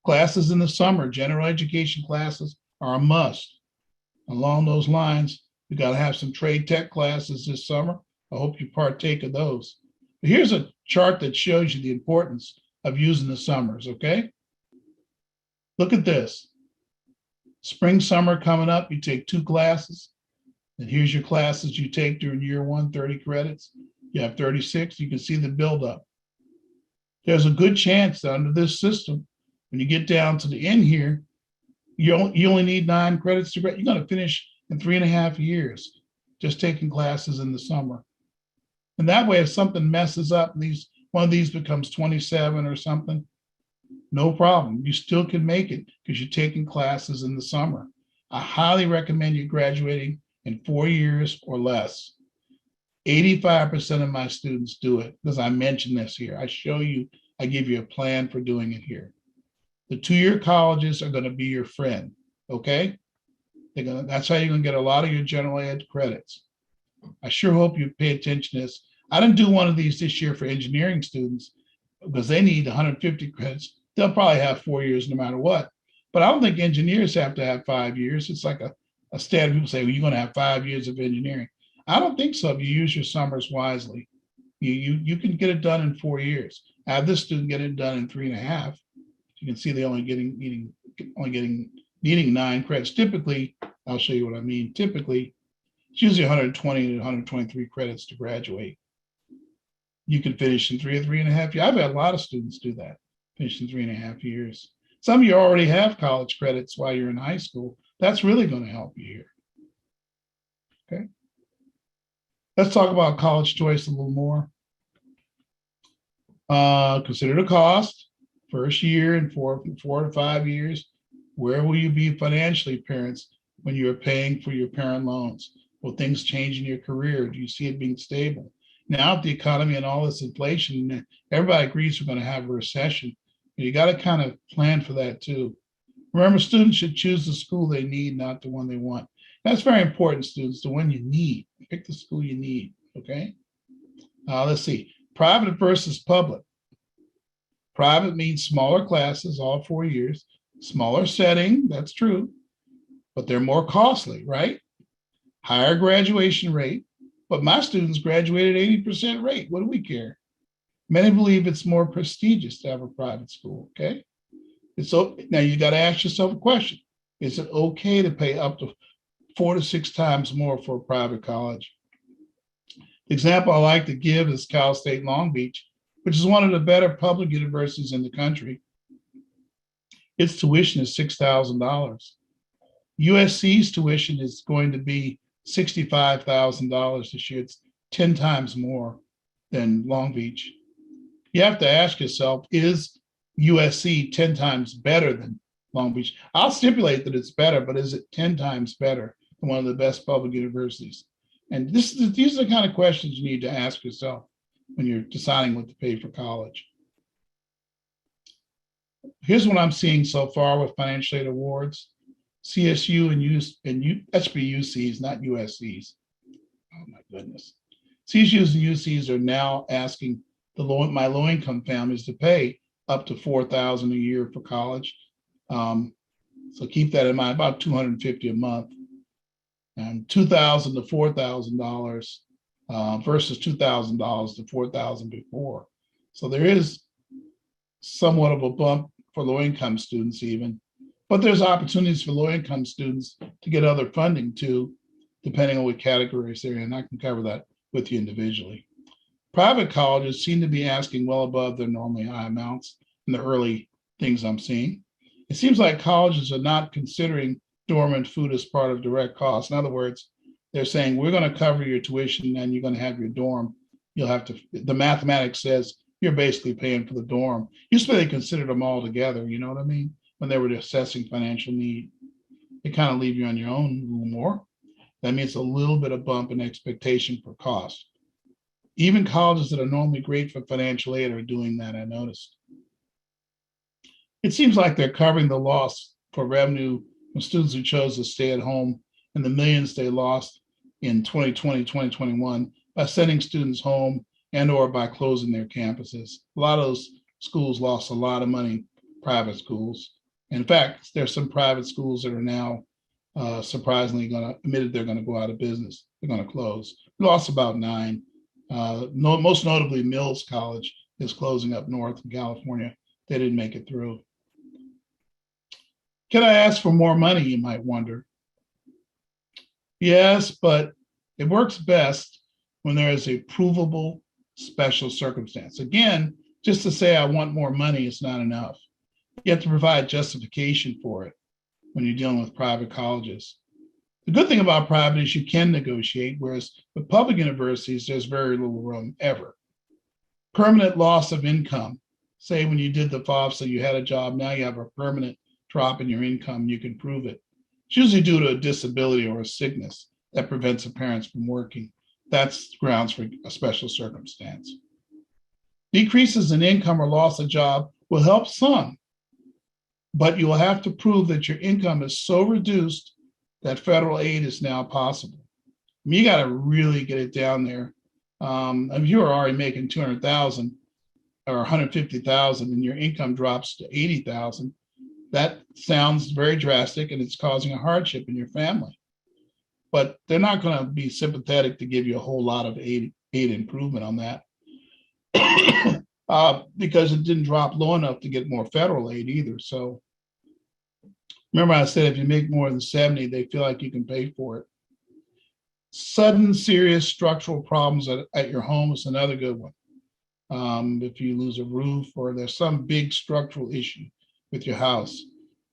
Classes in the summer, general education classes are a must. Along those lines, we got to have some trade tech classes this summer. I hope you partake of those. But here's a chart that shows you the importance of using the summers, okay? Look at this. Spring, summer coming up, you take 2 classes. And here's your classes you take during year 1, 30 credits. You have 36. You can see the buildup. There's a good chance that under this system, when you get down to the end here, you only need 9 credits to graduate. You're going to finish in 3.5 years just taking classes in the summer. And that way, if something messes up and one of these becomes 27 or something, no problem. You still can make it because you're taking classes in the summer. I highly recommend you graduating in 4 years or less. 85% of my students do it because I mentioned this here. I give you a plan for doing it here. The 2-year colleges are going to be your friend, okay? That's how you're going to get a lot of your general ed credits. I sure hope you pay attention to this. I didn't do one of these this year for engineering students because they need 150 credits. They'll probably have 4 years no matter what. But I don't think engineers have to have 5 years. It's like a standard. People say, well, you're going to have 5 years of engineering. I don't think so if you use your summers wisely. You can get it done in 4 years. I have this student get it done in 3.5. You can see they only needing 9 credits. Typically, I'll show you what I mean. Typically, it's usually 120 to 123 credits to graduate. You can finish in 3 or 3.5 years. I've had a lot of students do that, finish in 3.5 years. Some of you already have college credits while you're in high school. That's really going to help you here. Okay. Let's talk about college choice a little more. Consider the cost. First year and 4 to 5 years. Where will you be financially, parents, when you're paying for your parent loans? Will things change in your career? Do you see it being stable? Now, with the economy and all this inflation, everybody agrees we're going to have a recession. You got to kind of plan for that too. Remember, students should choose the school they need, not the one they want. That's very important, students, the one you need. Pick the school you need, okay? Let's see, private versus public. Private means smaller classes, all 4 years, smaller setting, that's true, but they're more costly, right? Higher graduation rate, but my students graduated 80% rate. What do we care? Many believe it's more prestigious to have a private school, okay? Now you got to ask yourself a question. Is it okay to pay up to 4 to 6 times more for a private college? The example I like to give is Cal State Long Beach, which is one of the better public universities in the country. Its tuition is $6,000. USC's tuition is going to be $65,000 this year. It's 10 times more than Long Beach. You have to ask yourself, is USC 10 times better than Long Beach? I'll stipulate that it's better, but is it 10 times better than one of the best public universities? And these are the kind of questions you need to ask yourself when you're deciding what to pay for college. Here's what I'm seeing so far with financial aid awards. CSU and that should be UCs, not USCs. Oh my goodness. CSUs and UCs are now asking my low-income families to pay up to $4,000 a year for college. So keep that in mind, about $250 a month. And $2,000 to $4,000 versus $2,000 to $4,000 before. So there is somewhat of a bump for low-income students even, but there's opportunities for low-income students to get other funding too, depending on what categories they're in. I can cover that with you individually. Private colleges seem to be asking well above their normally high amounts in the early things I'm seeing. It seems like colleges are not considering dorm and food as part of direct costs. In other words, they're saying, we're going to cover your tuition and you're going to have your dorm. The mathematics says you're basically paying for the dorm. Used to be they considered them all together, you know what I mean? When they were assessing financial need. They kind of leave you on your own a little more. That means a little bit of bump in expectation for cost. Even colleges that are normally great for financial aid are doing that, I noticed. It seems like they're covering the loss for revenue from students who chose to stay at home and the millions they lost in 2020, 2021 by sending students home and or by closing their campuses. A lot of those schools lost a lot of money, private schools. In fact, there's some private schools that are now surprisingly admitted they're going to go out of business. They're going to close. We lost about 9. Most notably, Mills College is closing up north in California. They didn't make it through. Can I ask for more money, you might wonder? Yes, but it works best when there is a provable special circumstance. Again, just to say I want more money is not enough. You have to provide justification for it when you're dealing with private colleges. The good thing about private is you can negotiate, whereas with public universities, there's very little room ever. Permanent loss of income. Say when you did the FOBSA, you had a job, now you have a permanent drop in your income, you can prove it. It's usually due to a disability or a sickness that prevents a parent from working. That's grounds for a special circumstance. Decreases in income or loss of job will help some, but you will have to prove that your income is so reduced that federal aid is now possible. I mean, you got to really get it down there. If you are already making 200,000 or 150,000 and your income drops to 80,000, that sounds very drastic and it's causing a hardship in your family. But they're not going to be sympathetic to give you a whole lot of aid improvement on that because it didn't drop low enough to get more federal aid either. So remember I said if you make more than 70, they feel like you can pay for it. Sudden serious structural problems at your home is another good one. If you lose a roof or there's some big structural issue with your house,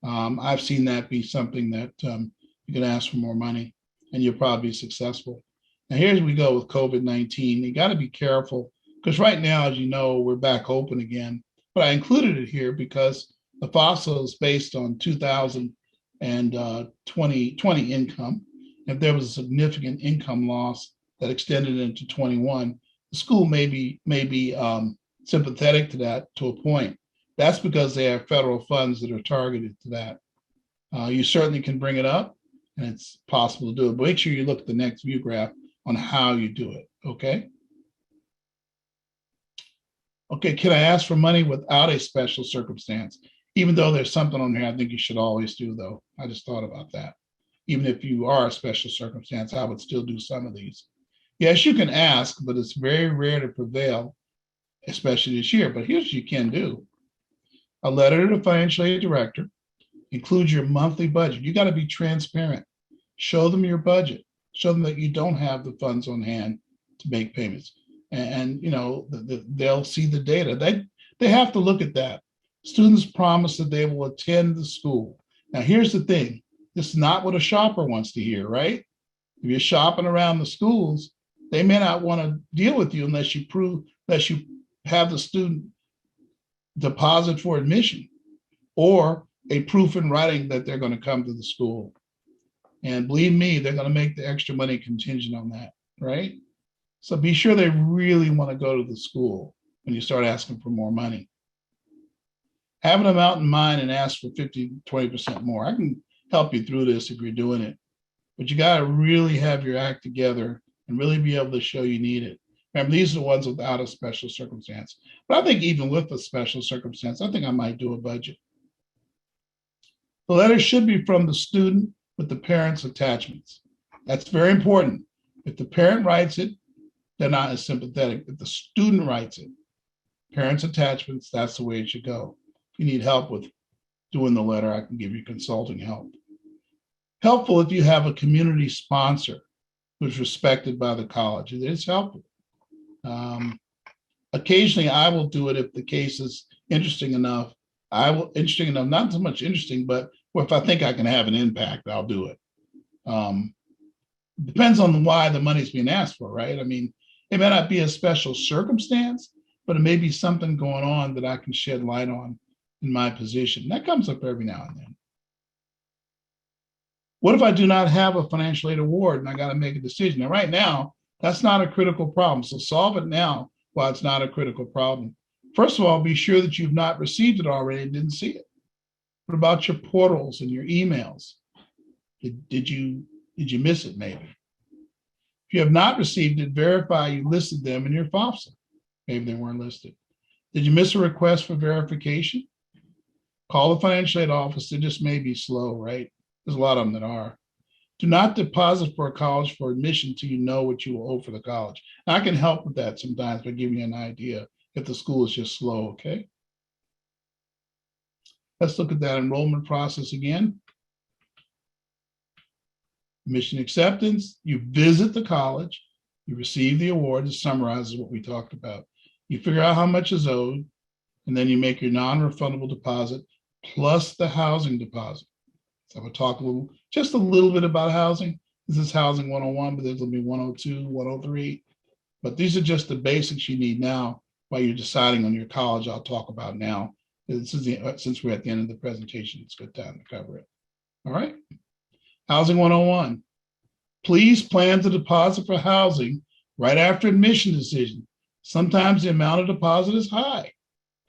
I've seen that be something that you can ask for more money and you'll probably be successful. Now here's we go with COVID-19. You got to be careful because right now, as you know, we're back open again. But I included it here because the FOSSA is based on 2020 income. If there was a significant income loss that extended into 21, the school may be sympathetic to that to a point. That's because they have federal funds that are targeted to that. You certainly can bring it up and it's possible to do it, but make sure you look at the next view graph on how you do it, okay? Okay, can I ask for money without a special circumstance? Even though there's something on here I think you should always do though. I just thought about that. Even if you are a special circumstance, I would still do some of these. Yes, you can ask, but it's very rare to prevail, especially this year. But here's what you can do. A letter to the financial aid director, include your monthly budget. You got to be transparent. Show them your budget. Show them that you don't have the funds on hand to make payments. And you know, they'll see the data. They have to look at that. Students promise that they will attend the school. Now, here's the thing. This is not what a shopper wants to hear, right? If you're shopping around the schools, they may not want to deal with you unless you have the student deposit for admission or a proof in writing that they're going to come to the school. And believe me, they're going to make the extra money contingent on that, right? So be sure they really want to go to the school when you start asking for more money. Have an amount in mind and ask for 50, 20% more. I can help you through this if you're doing it, but you got to really have your act together and really be able to show you need it. Remember, these are the ones without a special circumstance. But I think even with a special circumstance, I think I might do a budget. The letter should be from the student with the parent's attachments. That's very important. If the parent writes it, they're not as sympathetic. If the student writes it, parents' attachments, that's the way it should go. If you need help with doing the letter, I can give you consulting help. Helpful if you have a community sponsor who's respected by the college. It is helpful. Occasionally, I will do it if the case is interesting enough. Not so much interesting, but if I think I can have an impact, I'll do it. Depends on why the money's being asked for, right? I mean, it may not be a special circumstance, but it may be something going on that I can shed light on in my position. That comes up every now and then. What if I do not have a financial aid award and I got to make a decision? Now, right now, That's not a critical problem. So solve it now while it's not a critical problem. First of all, be sure that you've not received it already and didn't see it. What about your portals and your emails? Did you miss it maybe? If you have not received it, verify you listed them in your FOFSA. Maybe they weren't listed. Did you miss a request for verification? Call the financial aid office. They just may be slow, right? There's a lot of them that are. Do not deposit for a college for admission till you know what you will owe for the college. Now, I can help with that sometimes by giving you an idea if the school is just slow, okay? Let's look at that enrollment process again. Admission acceptance, you visit the college, you receive the award. It summarizes what we talked about. You figure out how much is owed, and then you make your non-refundable deposit plus the housing deposit. So we'll talk just a little bit about housing. This is housing 101, but there's going to be 102, 103. But these are just the basics you need now while you're deciding on your college. I'll talk about now. Since we're at the end of the presentation, it's a good time to cover it. All right. Housing 101. Please plan to deposit for housing right after admission decision. Sometimes the amount of deposit is high,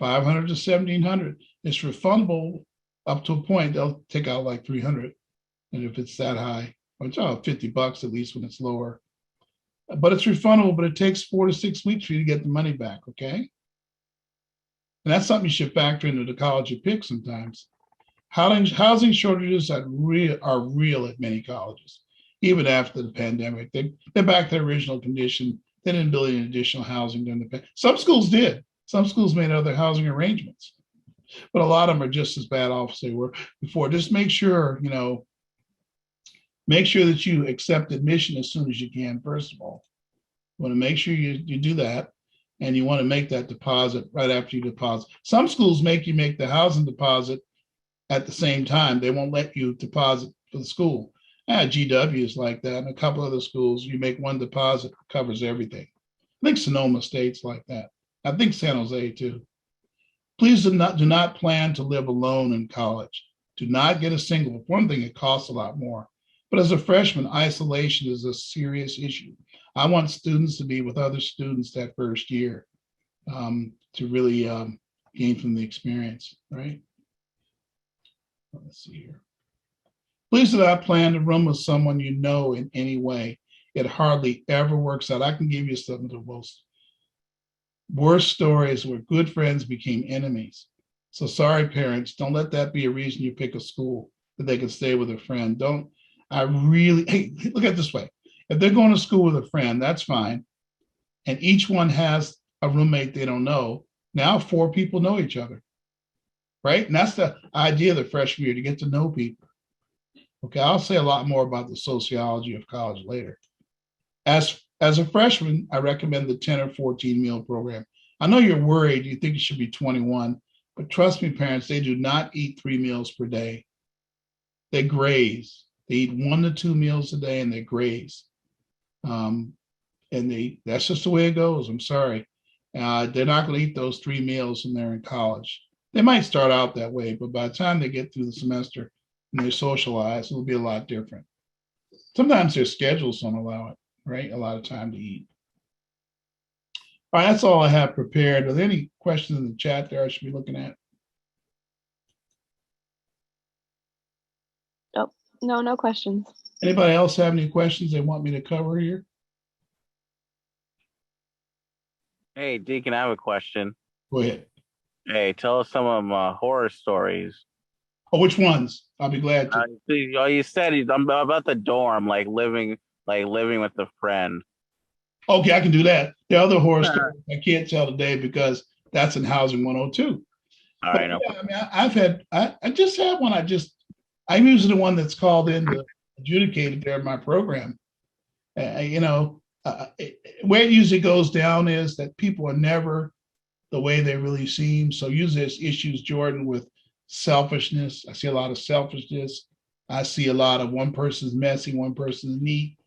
$500 to $1,700. It's refundable up to a point. They'll take out like $300. And if it's that high, it's $50 at least when it's lower. But it's refundable, but it takes 4 to 6 weeks for you to get the money back, okay? And that's something you should factor into the college you pick sometimes. Housing shortages are real at many colleges, even after the pandemic. They're back to their original condition. They didn't build any additional housing during the pandemic. Some schools did. Some schools made other housing arrangements, but a lot of them are just as bad off as they were before. Just make sure, make sure that you accept admission as soon as you can, first of all. You want to make sure you do that, and you want to make that deposit right after you deposit. Some schools make you make the housing deposit at the same time. They won't let you deposit for the school. GW is like that, and a couple other schools, you make one deposit, covers everything. I think Sonoma State's like that. I think San Jose too. Please do not plan to live alone in college. Do not get a single. For one thing, it costs a lot more. But as a freshman, isolation is a serious issue. I want students to be with other students that first year to really gain from the experience, right? Let's see here. Please do not plan to room with someone you know in any way. It hardly ever works out. I can give you some of the most worst stories where good friends became enemies. So sorry, parents, don't let that be a reason you pick a school that they can stay with a friend. Hey, look at it this way. If they're going to school with a friend, that's fine. And each one has a roommate they don't know. Now 4 people know each other, right? And that's the idea of the freshman year, to get to know people. Okay, I'll say a lot more about the sociology of college later. As a freshman, I recommend the 10 or 14 meal program. I know you're worried, you think it should be 21, but trust me, parents, they do not eat 3 meals per day. They graze. They eat 1 to 2 meals a day and they graze. That's just the way it goes. I'm sorry. They're not going to eat those 3 meals when they're in college. They might start out that way, but by the time they get through the semester and they socialize, it'll be a lot different. Sometimes their schedules don't allow it, right? A lot of time to eat. All right, that's all I have prepared. Are there any questions in the chat there I should be looking at? Oh, no questions. Anybody else have any questions they want me to cover here? Hey, Deacon, I have a question. Go ahead. Hey, tell us some of them horror stories. Oh, which ones? I'll be glad to. You said about the dorm, like living with a friend. Okay, I can do that. The other horror stories I can't tell today because that's in Housing 102. All right, no. Yeah, I mean, I just had one. I'm using the one that's called in to adjudicated there in my program. Where it usually goes down is that people are never the way they really seem. So usually there's issues, Jordan, with selfishness. I see a lot of selfishness. I see a lot of one person's messy, one person's neat.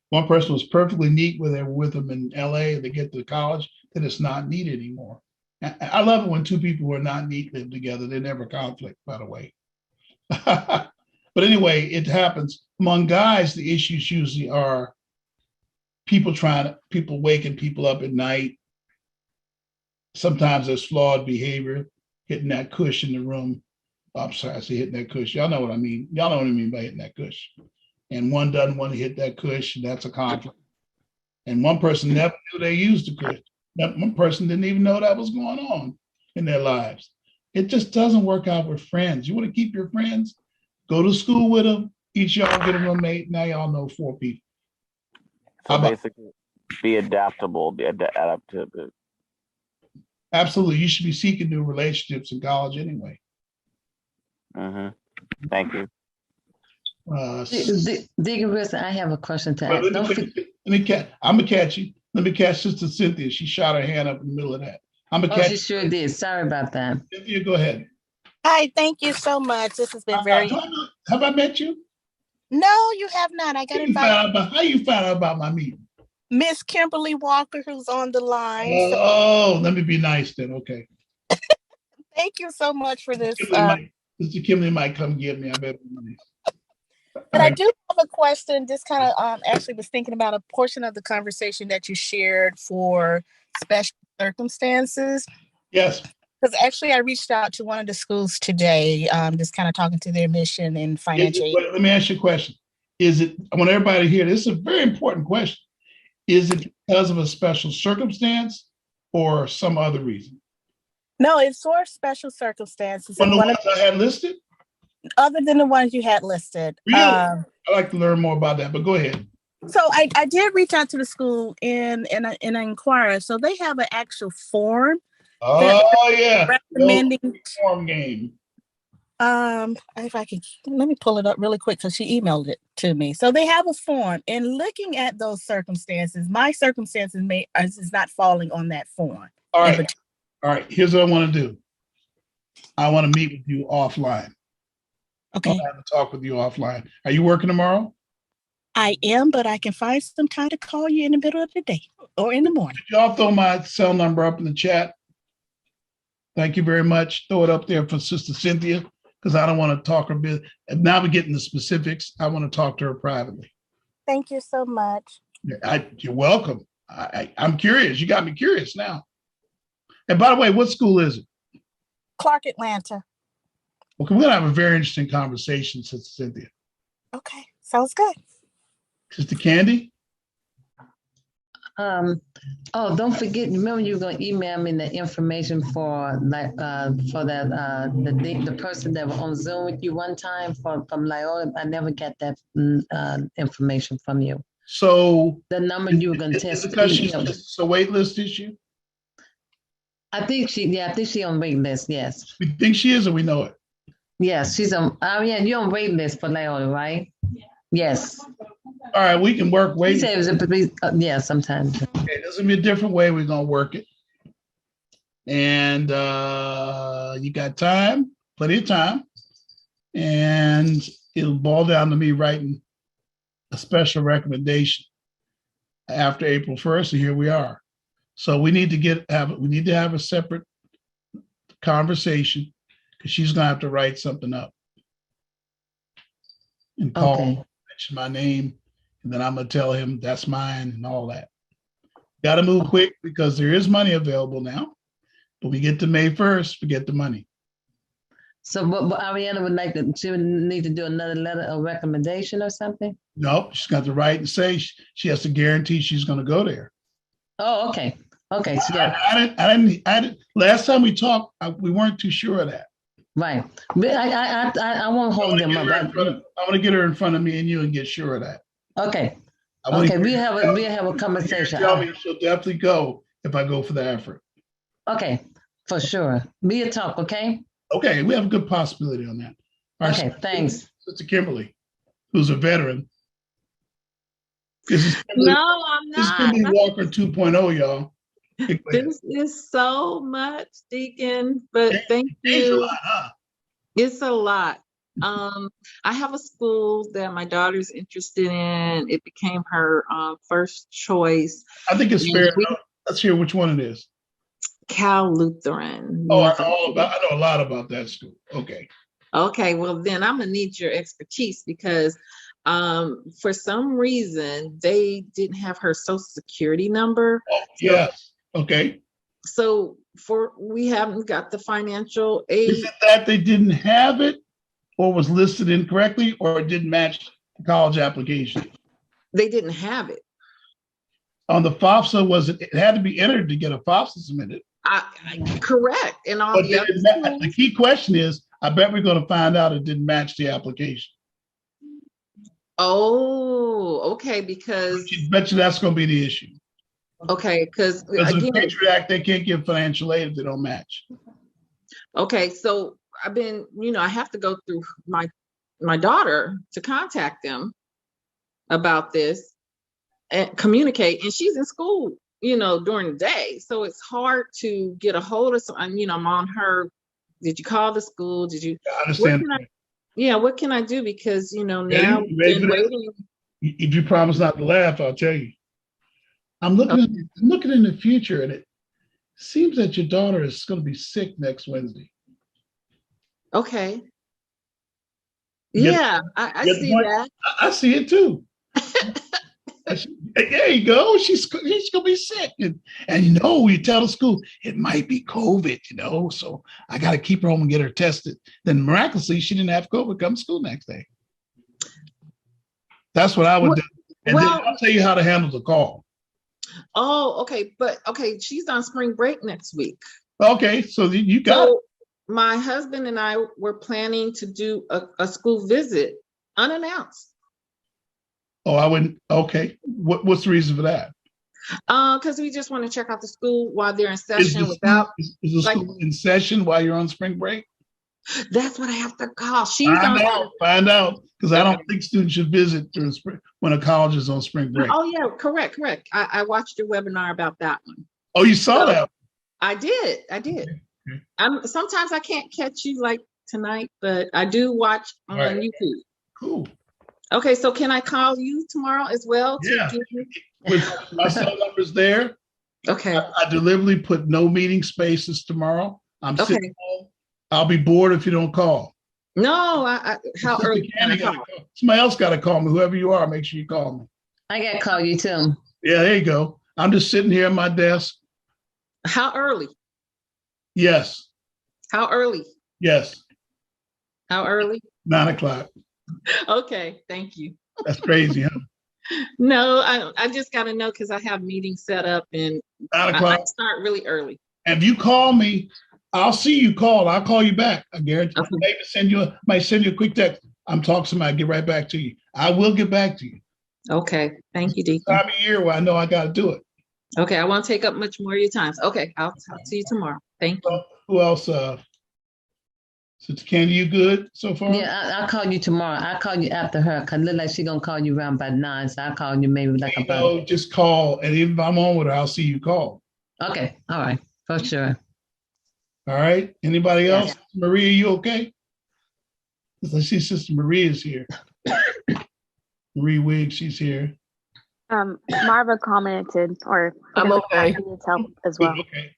One person was perfectly neat when they were with them in LA, and they get to college, then it's not neat anymore. I love it when 2 people who are not neat live together. They never conflict, by the way. But anyway, it happens. Among guys, the issues usually are people waking people up at night. Sometimes there's flawed behavior, hitting that cush in the room. Oh, I'm sorry, I say hitting that cush. Y'all know what I mean. Y'all know what I mean by hitting that cush. And one doesn't want to hit that cush, and that's a conflict. And one person never knew they used the cush. That one person didn't even know that was going on in their lives. It just doesn't work out with friends. You want to keep your friends, go to school with them, each y'all get a roommate. Now y'all know 4 people. So basically, be adaptable, be adaptive. Absolutely. You should be seeking new relationships in college anyway. Thank you. Deacon Wilson, I have a question to ask. I'm gonna catch you. Let me catch Sister Cynthia. She shot her hand up in the middle of that. I'm gonna catch. She sure did. Sorry about that. Cynthia, go ahead. Hi, thank you so much. This has been very. Have I met you? No, you have not. I got invited. How you found out about my meeting? Miss Kimberly Walker, who's on the line. Oh, let me be nice then. Okay. Thank you so much for this. Mr. Kimberly might come get me. I better be nice. But I do have a question. Just kind of actually was thinking about a portion of the conversation that you shared for special circumstances. Yes. Because actually, I reached out to one of the schools today, just kind of talking to their mission and financial aid. Let me ask you a question. I want everybody to hear this. Is a very important question. Is it because of a special circumstance or some other reason? No, it's for special circumstances. One of the ones I had listed? Other than the ones you had listed. Really? I'd like to learn more about that, but go ahead. So I did reach out to the school and I inquire. So they have an actual form. Oh yeah. Recommending form game. If I can, let me pull it up really quick because she emailed it to me. So they have a form, and looking at those circumstances, my circumstances is not falling on that form. All right. Here's what I want to do. I want to meet with you offline. Okay. I have to talk with you offline. Are you working tomorrow? I am, but I can find some time to call you in the middle of the day or in the morning. Could y'all throw my cell number up in the chat? Thank you very much. Throw it up there for Sister Cynthia, because I don't want to talk her business. And now we're getting the specifics. I want to talk to her privately. Thank you so much. You're welcome. I'm curious. You got me curious now. And by the way, what school is it? Clark Atlanta. Okay, we're going to have a very interesting conversation, Sister Cynthia. Okay, sounds good. Sister Candy? Don't forget, remember you were going to email me the information for the person that was on Zoom with you one time from Loyola. I never got that information from you. So the number you were going to test. It's a wait list issue? I think she on wait list, yes. We think she is, or we know it? Yes, she's on, you're on wait list for Loyola, right? Yes. All right, we can work wait. Yeah, sometimes. Okay, there's gonna be a different way we're gonna work it. And you got time, plenty of time. And it'll boil down to me writing a special recommendation after April 1st, and here we are. So we need to have a separate conversation, because she's gonna have to write something up and call, mention my name, and then I'm gonna tell him that's mine and all that. Got to move quick, because there is money available now, but we get to May 1st, forget the money. So, but Ariana she would need to do another letter of recommendation or something? No, she's got to write and say she has to guarantee she's going to go there. Oh, okay. Okay. So I didn't. Last time we talked, we weren't too sure of that. Right. But I won't hold them up. I want to get her in front of me and you and get sure of that. Okay. Okay. We have a conversation. Tell me she'll definitely go if I go for the effort. Okay. For sure. Be a talk. Okay. Okay. We have a good possibility on that. All right, okay. Thanks. Sister Kimberly, who's a veteran. No, I'm not. This is Kimberly Walker 2.0, y'all. This is so much, Deacon, but thank you. It's a lot. I have a school that my daughter's interested in. It became her first choice. I think it's fair. Let's hear which one it is. Cal Lutheran. Oh, I know a lot about that school. Okay. Okay, well then I'm gonna need your expertise, because For some reason, they didn't have her social security number. Yes. Okay. So we haven't got the financial aid. Is it that they didn't have it or was listed incorrectly or it didn't match the college application? They didn't have it. On the FAFSA, it had to be entered to get a FAFSA submitted. Correct. And all But the other the key question is, I bet we're going to find out it didn't match the application. Oh, okay, because Bet you that's going to be the issue. okay, because Because in the again, Patriot Act, they can't give financial aid if they don't match. okay, so I've been, I have to go through my daughter to contact them about this and communicate, and she's in school, during the day, so it's hard to get a hold of someone. I'm on her. Did you call the school? Did you? I understand. What can I do? Because now Ready? we've Ready been for this? waiting. If you promise not to laugh, I'll tell you. I'm looking in the future, and it seems that your daughter is going to be sick next Wednesday. Okay. You Yeah, I get the see point? that. I see it too. There you go. She's going to be sick. And you tell the school, it might be COVID, so I got to keep her home and get her tested. Then miraculously, she didn't have COVID, come to school next day. That's what I would do. And then I'll tell you how to handle the call. Oh, okay. But okay, she's on spring break next week. Okay, so you got it. My husband and I were planning to do a school visit unannounced. Oh, I wouldn't. Okay. What's the reason for that? Because we just want to check out the school while they're in session Is the school in session while you're on spring break? That's what I have to call. Find out, because I don't think students should visit during spring when a college is on spring break. Oh yeah, correct. I watched your webinar about that one. Oh, you saw that? I did. Okay. Sometimes I can't catch you like tonight, but I do watch on YouTube. Cool. Okay, so can I call you tomorrow as well? Yeah. With my cell number's there. Okay. I deliberately put no meeting spaces tomorrow. I'm sitting home. I'll be bored if you don't call. No, how early can I call? Somebody else got to call me. Whoever you are, make sure you call me. I got to call you too. Yeah, there you go. I'm just sitting here at my desk. How early? Yes. How early? Yes. How early? 9 o'clock. Okay, thank you. That's crazy, huh? No, I just got to know because I have meetings set up and 9 o'clock. I start really early. And if you call me, I'll see you call. I'll call you back. I guarantee. Okay. Maybe might send you a quick text. I'm talking to somebody. Get right back to you. I will get back to you. Okay, thank you, Deacon. Time of year where I know I got to do it. Okay, I won't take up much more of your time. Okay, I'll talk to you tomorrow. Thank you. Who else? Sister Candy, you good so far? Yeah, I'll call you tomorrow. I'll call you after her because it looks like she's going to call you around by 9. So I'll call you maybe like about. Just call. And even if I'm on with her, I'll see you call. Okay. All right. For sure. All right. Anybody else? Yeah. Maria, you okay? I see Sister Maria is here. Marie Wiggs, she's here. Marva commented, or I'm okay. needs help as well. Okay.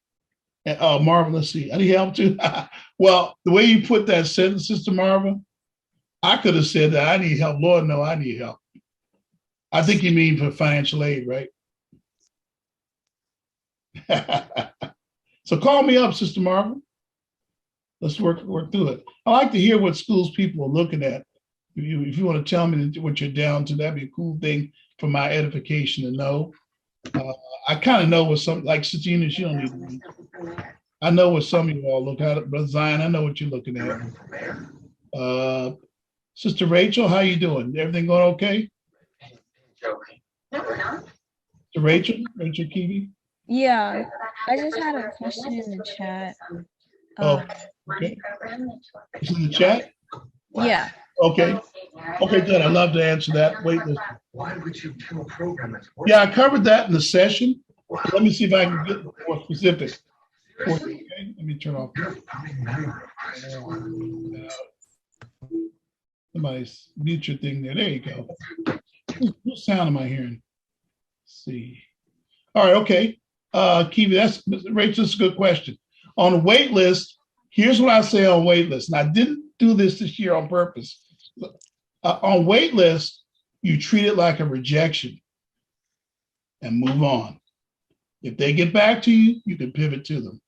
Marva, let's see. I need help too. Well, the way you put that sentence, Sister Marva, I could have said that I need help. Lord, no, I need help. I think you mean for financial aid, right? So call me up, Sister Marva. Let's work through it. I like to hear what schools people are looking at. If you want to tell me what you're down to, that'd be a cool thing for my edification to know. I kind of know what some, like Sister Eunice, you don't need to read. I know what some of you all look at. Brother Zion, I know what you're looking at. Sister Rachel, how you doing? Everything going okay? Sister Rachel Kiwi? Yeah, I just had a question in the chat. Okay. It's in the chat? Yeah. Okay, good. I'd love to answer that. Wait. Why would you tell a program? Yeah, I covered that in the session. Let me see if I can get more specific. Okay, let me turn off. Somebody's mute your thing there. There you go. What sound am I hearing? Let's see. All right, okay. Kiwi, Rachel, that's a good question. On the wait list, here's what I say on wait list. And I didn't do this year on purpose. On wait list, you treat it like a rejection and move on. If they get back to you, you can pivot to them.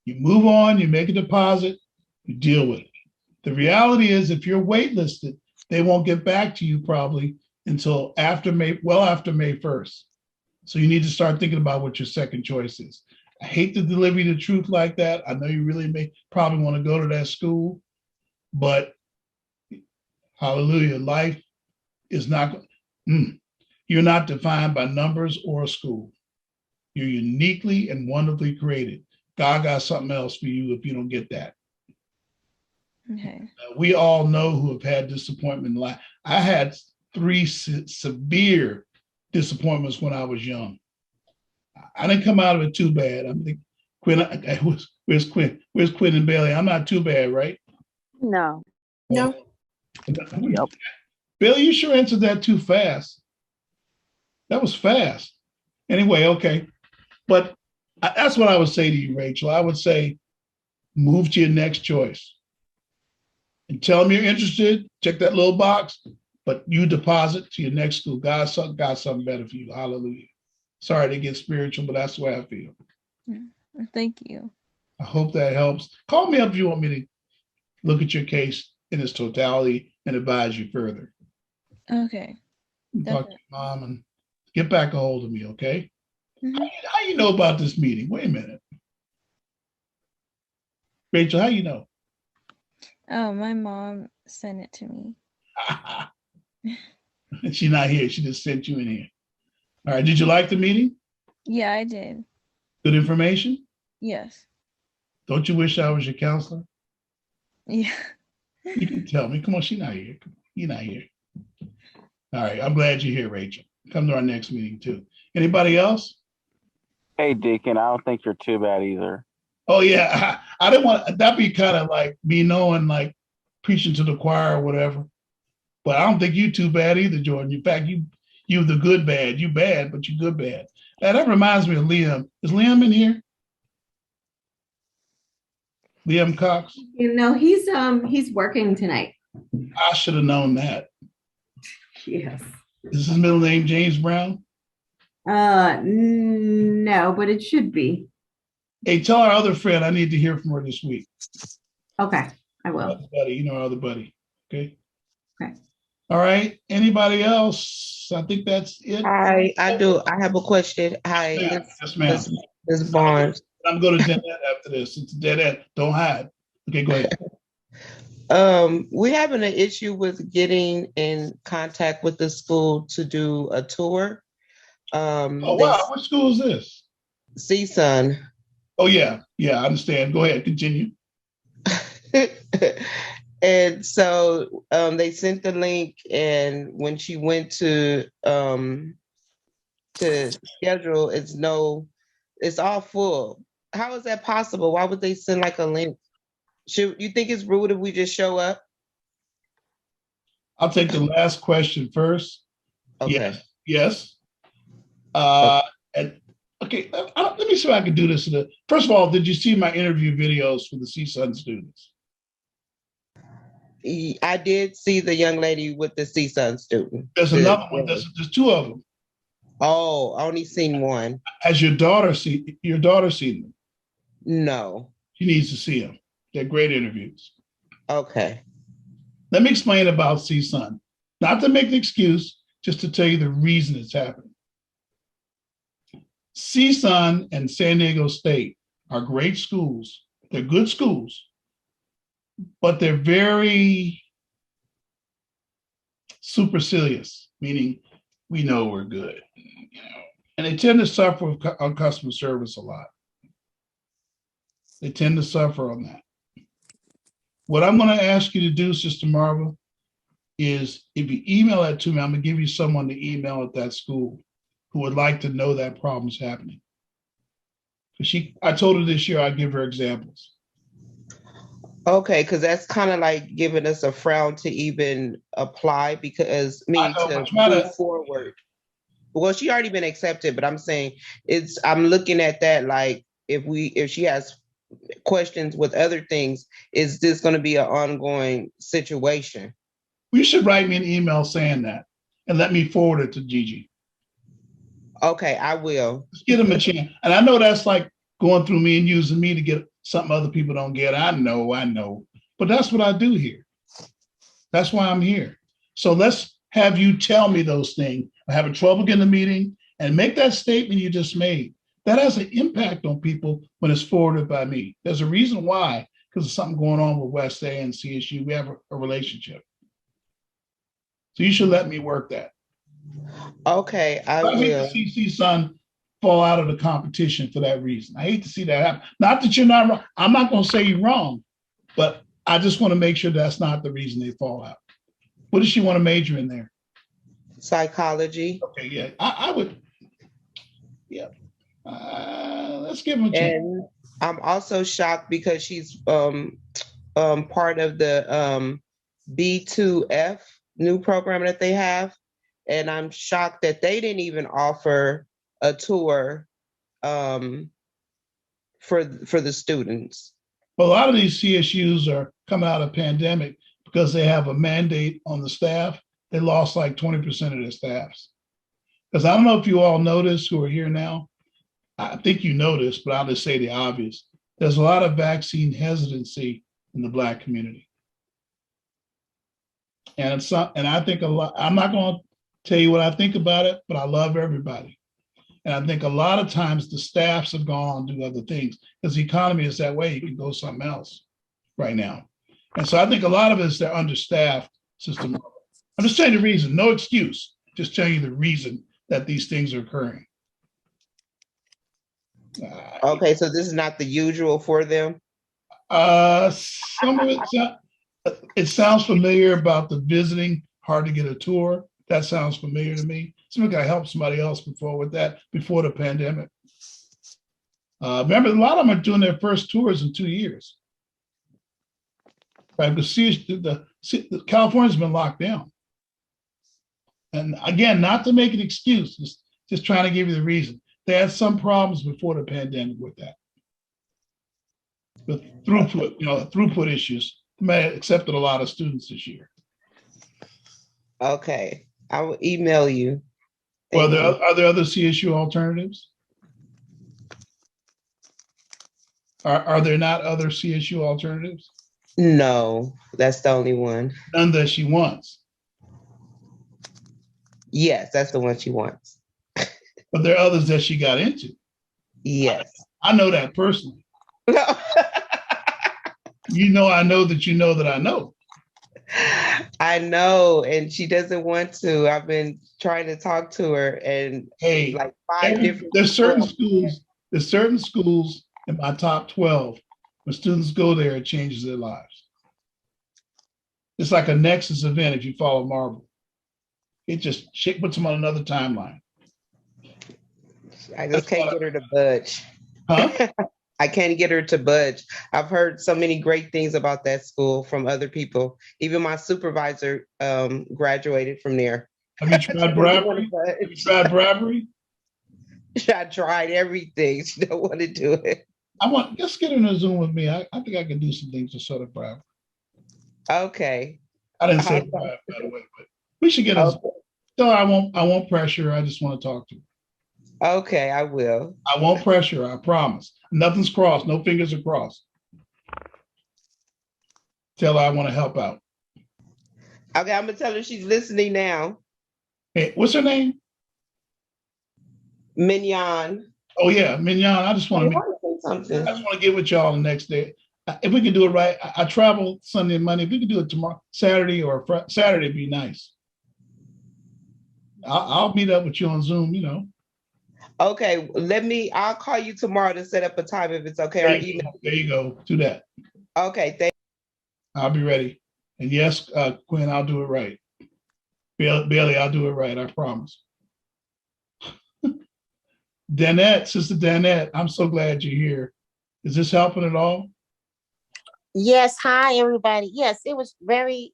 You move on, you make a deposit, you deal with it. The reality is, if you're waitlisted, they won't get back to you probably until after May 1st. So you need to start thinking about what your second choice is. I hate to deliver you the truth like that. I know you really may probably want to go to that school, but hallelujah, life is not, you're not defined by numbers or a school. You're uniquely and wonderfully created. God got something else for you if you don't get that. Okay. We all know who have had disappointment in life. I had 3 severe disappointments when I was young. I didn't come out of it too bad. I'm thinking, Quinn, where's Quinn? Where's Quinn and Bailey? I'm not too bad, right? No. No. Yep. Bailey, you sure answered that too fast. That was fast. Anyway, okay. But that's what I would say to you, Rachel. I would say move to your next choice. And tell them you're interested, check that little box, but you deposit to your next school. God's got something better for you. Hallelujah. Sorry to get spiritual, but that's the way I feel. Thank you. I hope that helps. Call me up if you want me to look at your case in its totality and advise you further. Okay. Talk to your mom and get back a hold of me, okay? Mhm. How you know about this meeting? Wait a minute. Rachel, how you know? Oh, my mom sent it to me. She's not here. She just sent you in here. All right. Did you like the meeting? Yeah, I did. Good information? Yes. Don't you wish I was your counselor? Yeah. You can tell me. Come on, she's not here. You're not here. All right. I'm glad you're here, Rachel. Come to our next meeting too. Anybody else? Hey, Deacon, I don't think you're too bad either. Oh yeah. I didn't want that'd be kind of like me knowing like preaching to the choir or whatever. But I don't think you too bad either, Jordan. In fact, you the good bad. You bad, but you good bad. That reminds me of Liam. Is Liam in here? Liam Cox? You know, he's working tonight. I should have known that. Yes. Is his middle name James Brown? No, but it should be. Hey, tell our other friend I need to hear from her this week. Okay, I will. Other buddy, you know, our other buddy. Okay. Okay. All right. Anybody else? I think that's it. I do. I have a question. Hi, Yes, ma'am. Ms. Barnes. I'm going to dead end after this. It's a dead end. Don't hide. Okay, go ahead. We're having an issue with getting in contact with the school to do a tour. Oh wow, what school is this? CSUN. Oh yeah, I understand. Go ahead, continue. And so they sent the link, and when she went to schedule, it's all full. How is that possible? Why would they send like a link? Should you think it's rude if we just show up? I'll take the last question first. Okay. Yes. And okay, let me see if I can do this. First of all, did you see my interview videos for the CSUN students? I did see the young lady with the CSUN student. There's another one. There's 2 of them. Oh, I only seen one. Has your daughter seen them? No. She needs to see them. They're great interviews. Okay. Let me explain about CSUN. Not to make an excuse, just to tell you the reason it's happening. CSUN and San Diego State are great schools. They're good schools, but they're very supercilious, meaning we know we're good, and they tend to suffer on customer service a lot. They tend to suffer on that. What I'm going to ask you to do, Sister Marva, is if you email that to me, I'm going to give you someone to email at that school who would like to know that problem's happening. I told her this year I'd give her examples. Okay, because that's kind of like giving us a frown to even apply, because to move forward. Well, she already been accepted, but I'm saying I'm looking at that like if she has questions with other things, is this going to be an ongoing situation? You should write me an email saying that and let me forward it to Gigi. Okay, I will. Just give them a chance. And I know that's like going through me and using me to get something other people don't get. I know. But that's what I do here. That's why I'm here. So let's have you tell me those things. I'm having trouble getting a meeting and make that statement you just made. That has an impact on people when it's forwarded by me. There's a reason why, because there's something going on with West A and CSU. We have a relationship. So you should let me work that. Okay, I I hate will. to see son fall out of the competition for that reason. I hate to see that happen. Not that you're not wrong. I'm not going to say you're wrong, but I just want to make sure that's not the reason they fall out. What does she want to major in there? Psychology. Okay, yeah, I would. Yeah, let's give them a chance. And I'm also shocked because she's part of the B2F new program that they have. And I'm shocked that they didn't even offer a tour for the students. Well, a lot of these CSUs are coming out of pandemic because they have a mandate on the staff. They lost like 20% of their staffs. Because I don't know if you all notice who are here now. I think you noticed, but I'll just say the obvious. There's a lot of vaccine hesitancy in the Black community. And I think a lot, I'm not going to tell you what I think about it, but I love everybody. And I think a lot of times the staffs have gone to do other things because the economy is that way. You can go something else right now. And so I think a lot of it is their understaffed system. I'm just telling you the reason, no excuse, just telling you the reason that these things are occurring. Okay, so this is not the usual for them? Some of it sounds familiar about the visiting, hard to get a tour. That sounds familiar to me. Somebody got to help somebody else before the pandemic. Remember, a lot of them are doing their first tours in 2 years. Right, because California's been locked down. And again, not to make an excuse, just trying to give you the reason. They had some problems before the pandemic with that. With throughput issues. They may have accepted a lot of students this year. Okay, I will email you. Well, are there other CSU alternatives? Are there not other CSU alternatives? No, that's the only one. None that she wants. Yes, that's the one she wants. But there are others that she got into. Yes. I know that personally. No. I know that you know that I know. I know, and she doesn't want to. I've been trying to talk to her, and hey, like different. There's certain schools in my top 12. When students go there, it changes their lives. It's like a Nexus event if you follow Marvel. It just puts them on another timeline. I just can't get her to budge. Huh? I can't get her to budge. I've heard so many great things about that school from other people. Even my supervisor graduated from there. Have you tried Bradbury? I tried everything. She don't want to do it. Just get in a Zoom with me. I think I can do some things to sort of Bradbury. Okay. I didn't say Brad, by the way, but we should get a. So I won't pressure her. I just want to talk to her. Okay, I will. I won't pressure her, I promise. Nothing's crossed. No fingers are crossed. Tell her I want to help out. Okay, I'm going to tell her she's listening now. Hey, what's her name? Mignon. Oh, yeah, Mignon. I just want to get with y'all the next day. If we can do it right, I travel Sunday and Monday. If we can do it tomorrow, Saturday or Saturday, would be nice. I'll meet up with you on Zoom, Okay, I'll call you tomorrow to set up a time if it's okay. Or email. There you go. Do that. Okay, thank you. I'll be ready. And yes, Quinn, I'll do it right. Bailey, I'll do it right. I promise. Danette, Sister Danette, I'm so glad you're here. Is this helping at all? Yes. Hi, everybody. Yes, it was a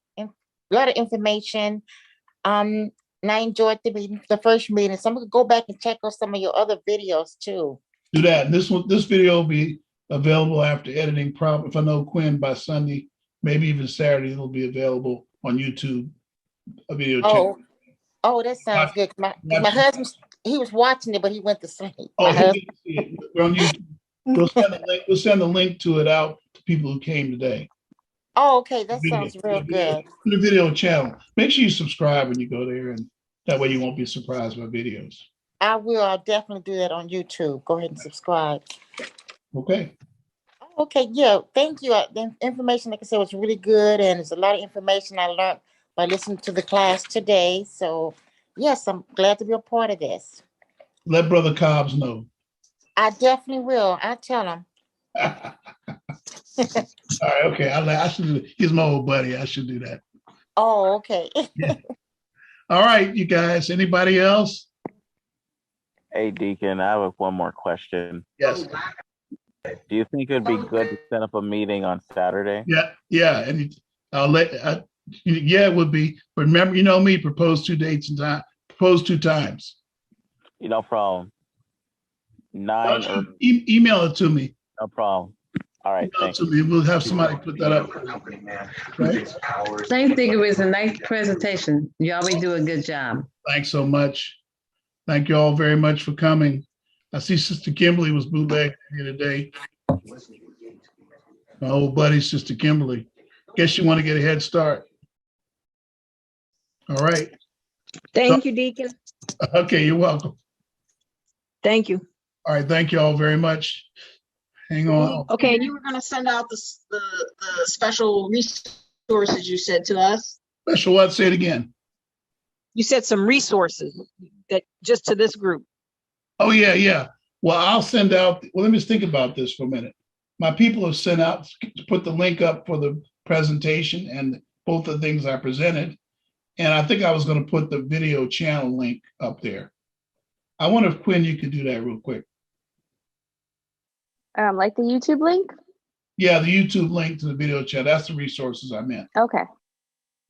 lot of information. And I enjoyed the first meeting. So I'm gonna go back and check out some of your other videos too. Do that. And this video will be available after editing. Probably, if I know Quinn, by Sunday, maybe even Saturday, it'll be available on YouTube. a video Oh, chat. oh, that sounds good. My husband, he was watching it, but he went to sleep. Oh, My husband. he didn't see it. We're on YouTube. We'll send the link to it out to people who came today. Oh, okay, that sounds real good. The video channel. Make sure you subscribe when you go there, and that way you won't be surprised by videos. I will. I'll definitely do that on YouTube. Go ahead and subscribe. Okay. Okay, yeah, thank you. The information, like I said, was really good, and there's a lot of information I learned by listening to the class today. So, yes, I'm glad to be a part of this. Let Brother Cobbs know. I definitely will. I'll tell him. All right, okay. I should do. He's my old buddy. I should do that. Oh, okay. Yeah. All right, you guys. Anybody else? Hey, Deacon, I have one more question. Yes. Do you think it'd be good to set up a meeting on Saturday? Yeah. And yeah, it would be. But remember, you know me, propose 2 dates and time. Propose 2 times. No problem. 9 or email it to me. no problem. All right. Thanks. We'll have somebody put that up. Right? I think it was a nice presentation. You always do a good job. Thanks so much. Thank you all very much for coming. I see Sister Kimberly was bootlegged here today. My old buddy, Sister Kimberly. Guess you want to get a head start. All right. Thank you, Deacon. Okay, you're welcome. Thank you. All right, thank you all very much. Hang on. Okay, and you were going to send out the special resources you said to us. Special what? Say it again. You said some resources that just to this group. Oh, yeah. Well, I'll send out. Well, let me just think about this for a minute. My people have sent out to put the link up for the presentation and both the things I presented. And I think I was going to put the video channel link up there. I wonder if Quinn, you could do that real quick. Like the YouTube link? Yeah, the YouTube link to the video channel. That's the resources I meant. Okay.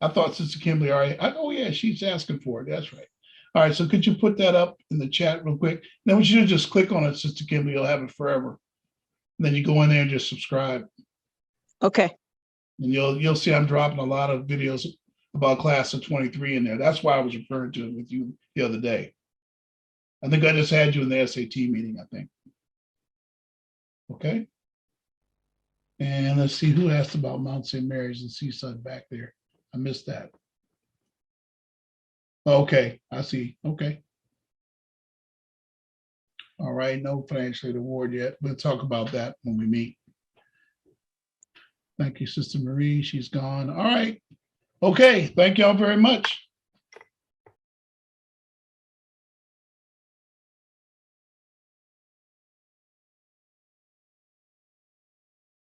I thought Sister Kimberly already. Oh, yeah, she's asking for it. That's right. All right, so could you put that up in the chat real quick? Then what you do, just click on it, Sister Kimberly. You'll have it forever. And then you go in there and just subscribe. Okay. And you'll see I'm dropping a lot of videos about class of 23 in there. That's why I was referring to it with you the other day. I think I just had you in the SAT meeting, I think. Okay. And let's see who asked about Mount St. Mary's and Seaside back there. I missed that. Okay, I see. Okay. All right, no financial aid award yet. We'll talk about that when we meet. Thank you, Sister Marie. She's gone. All right. Okay, thank y'all very much.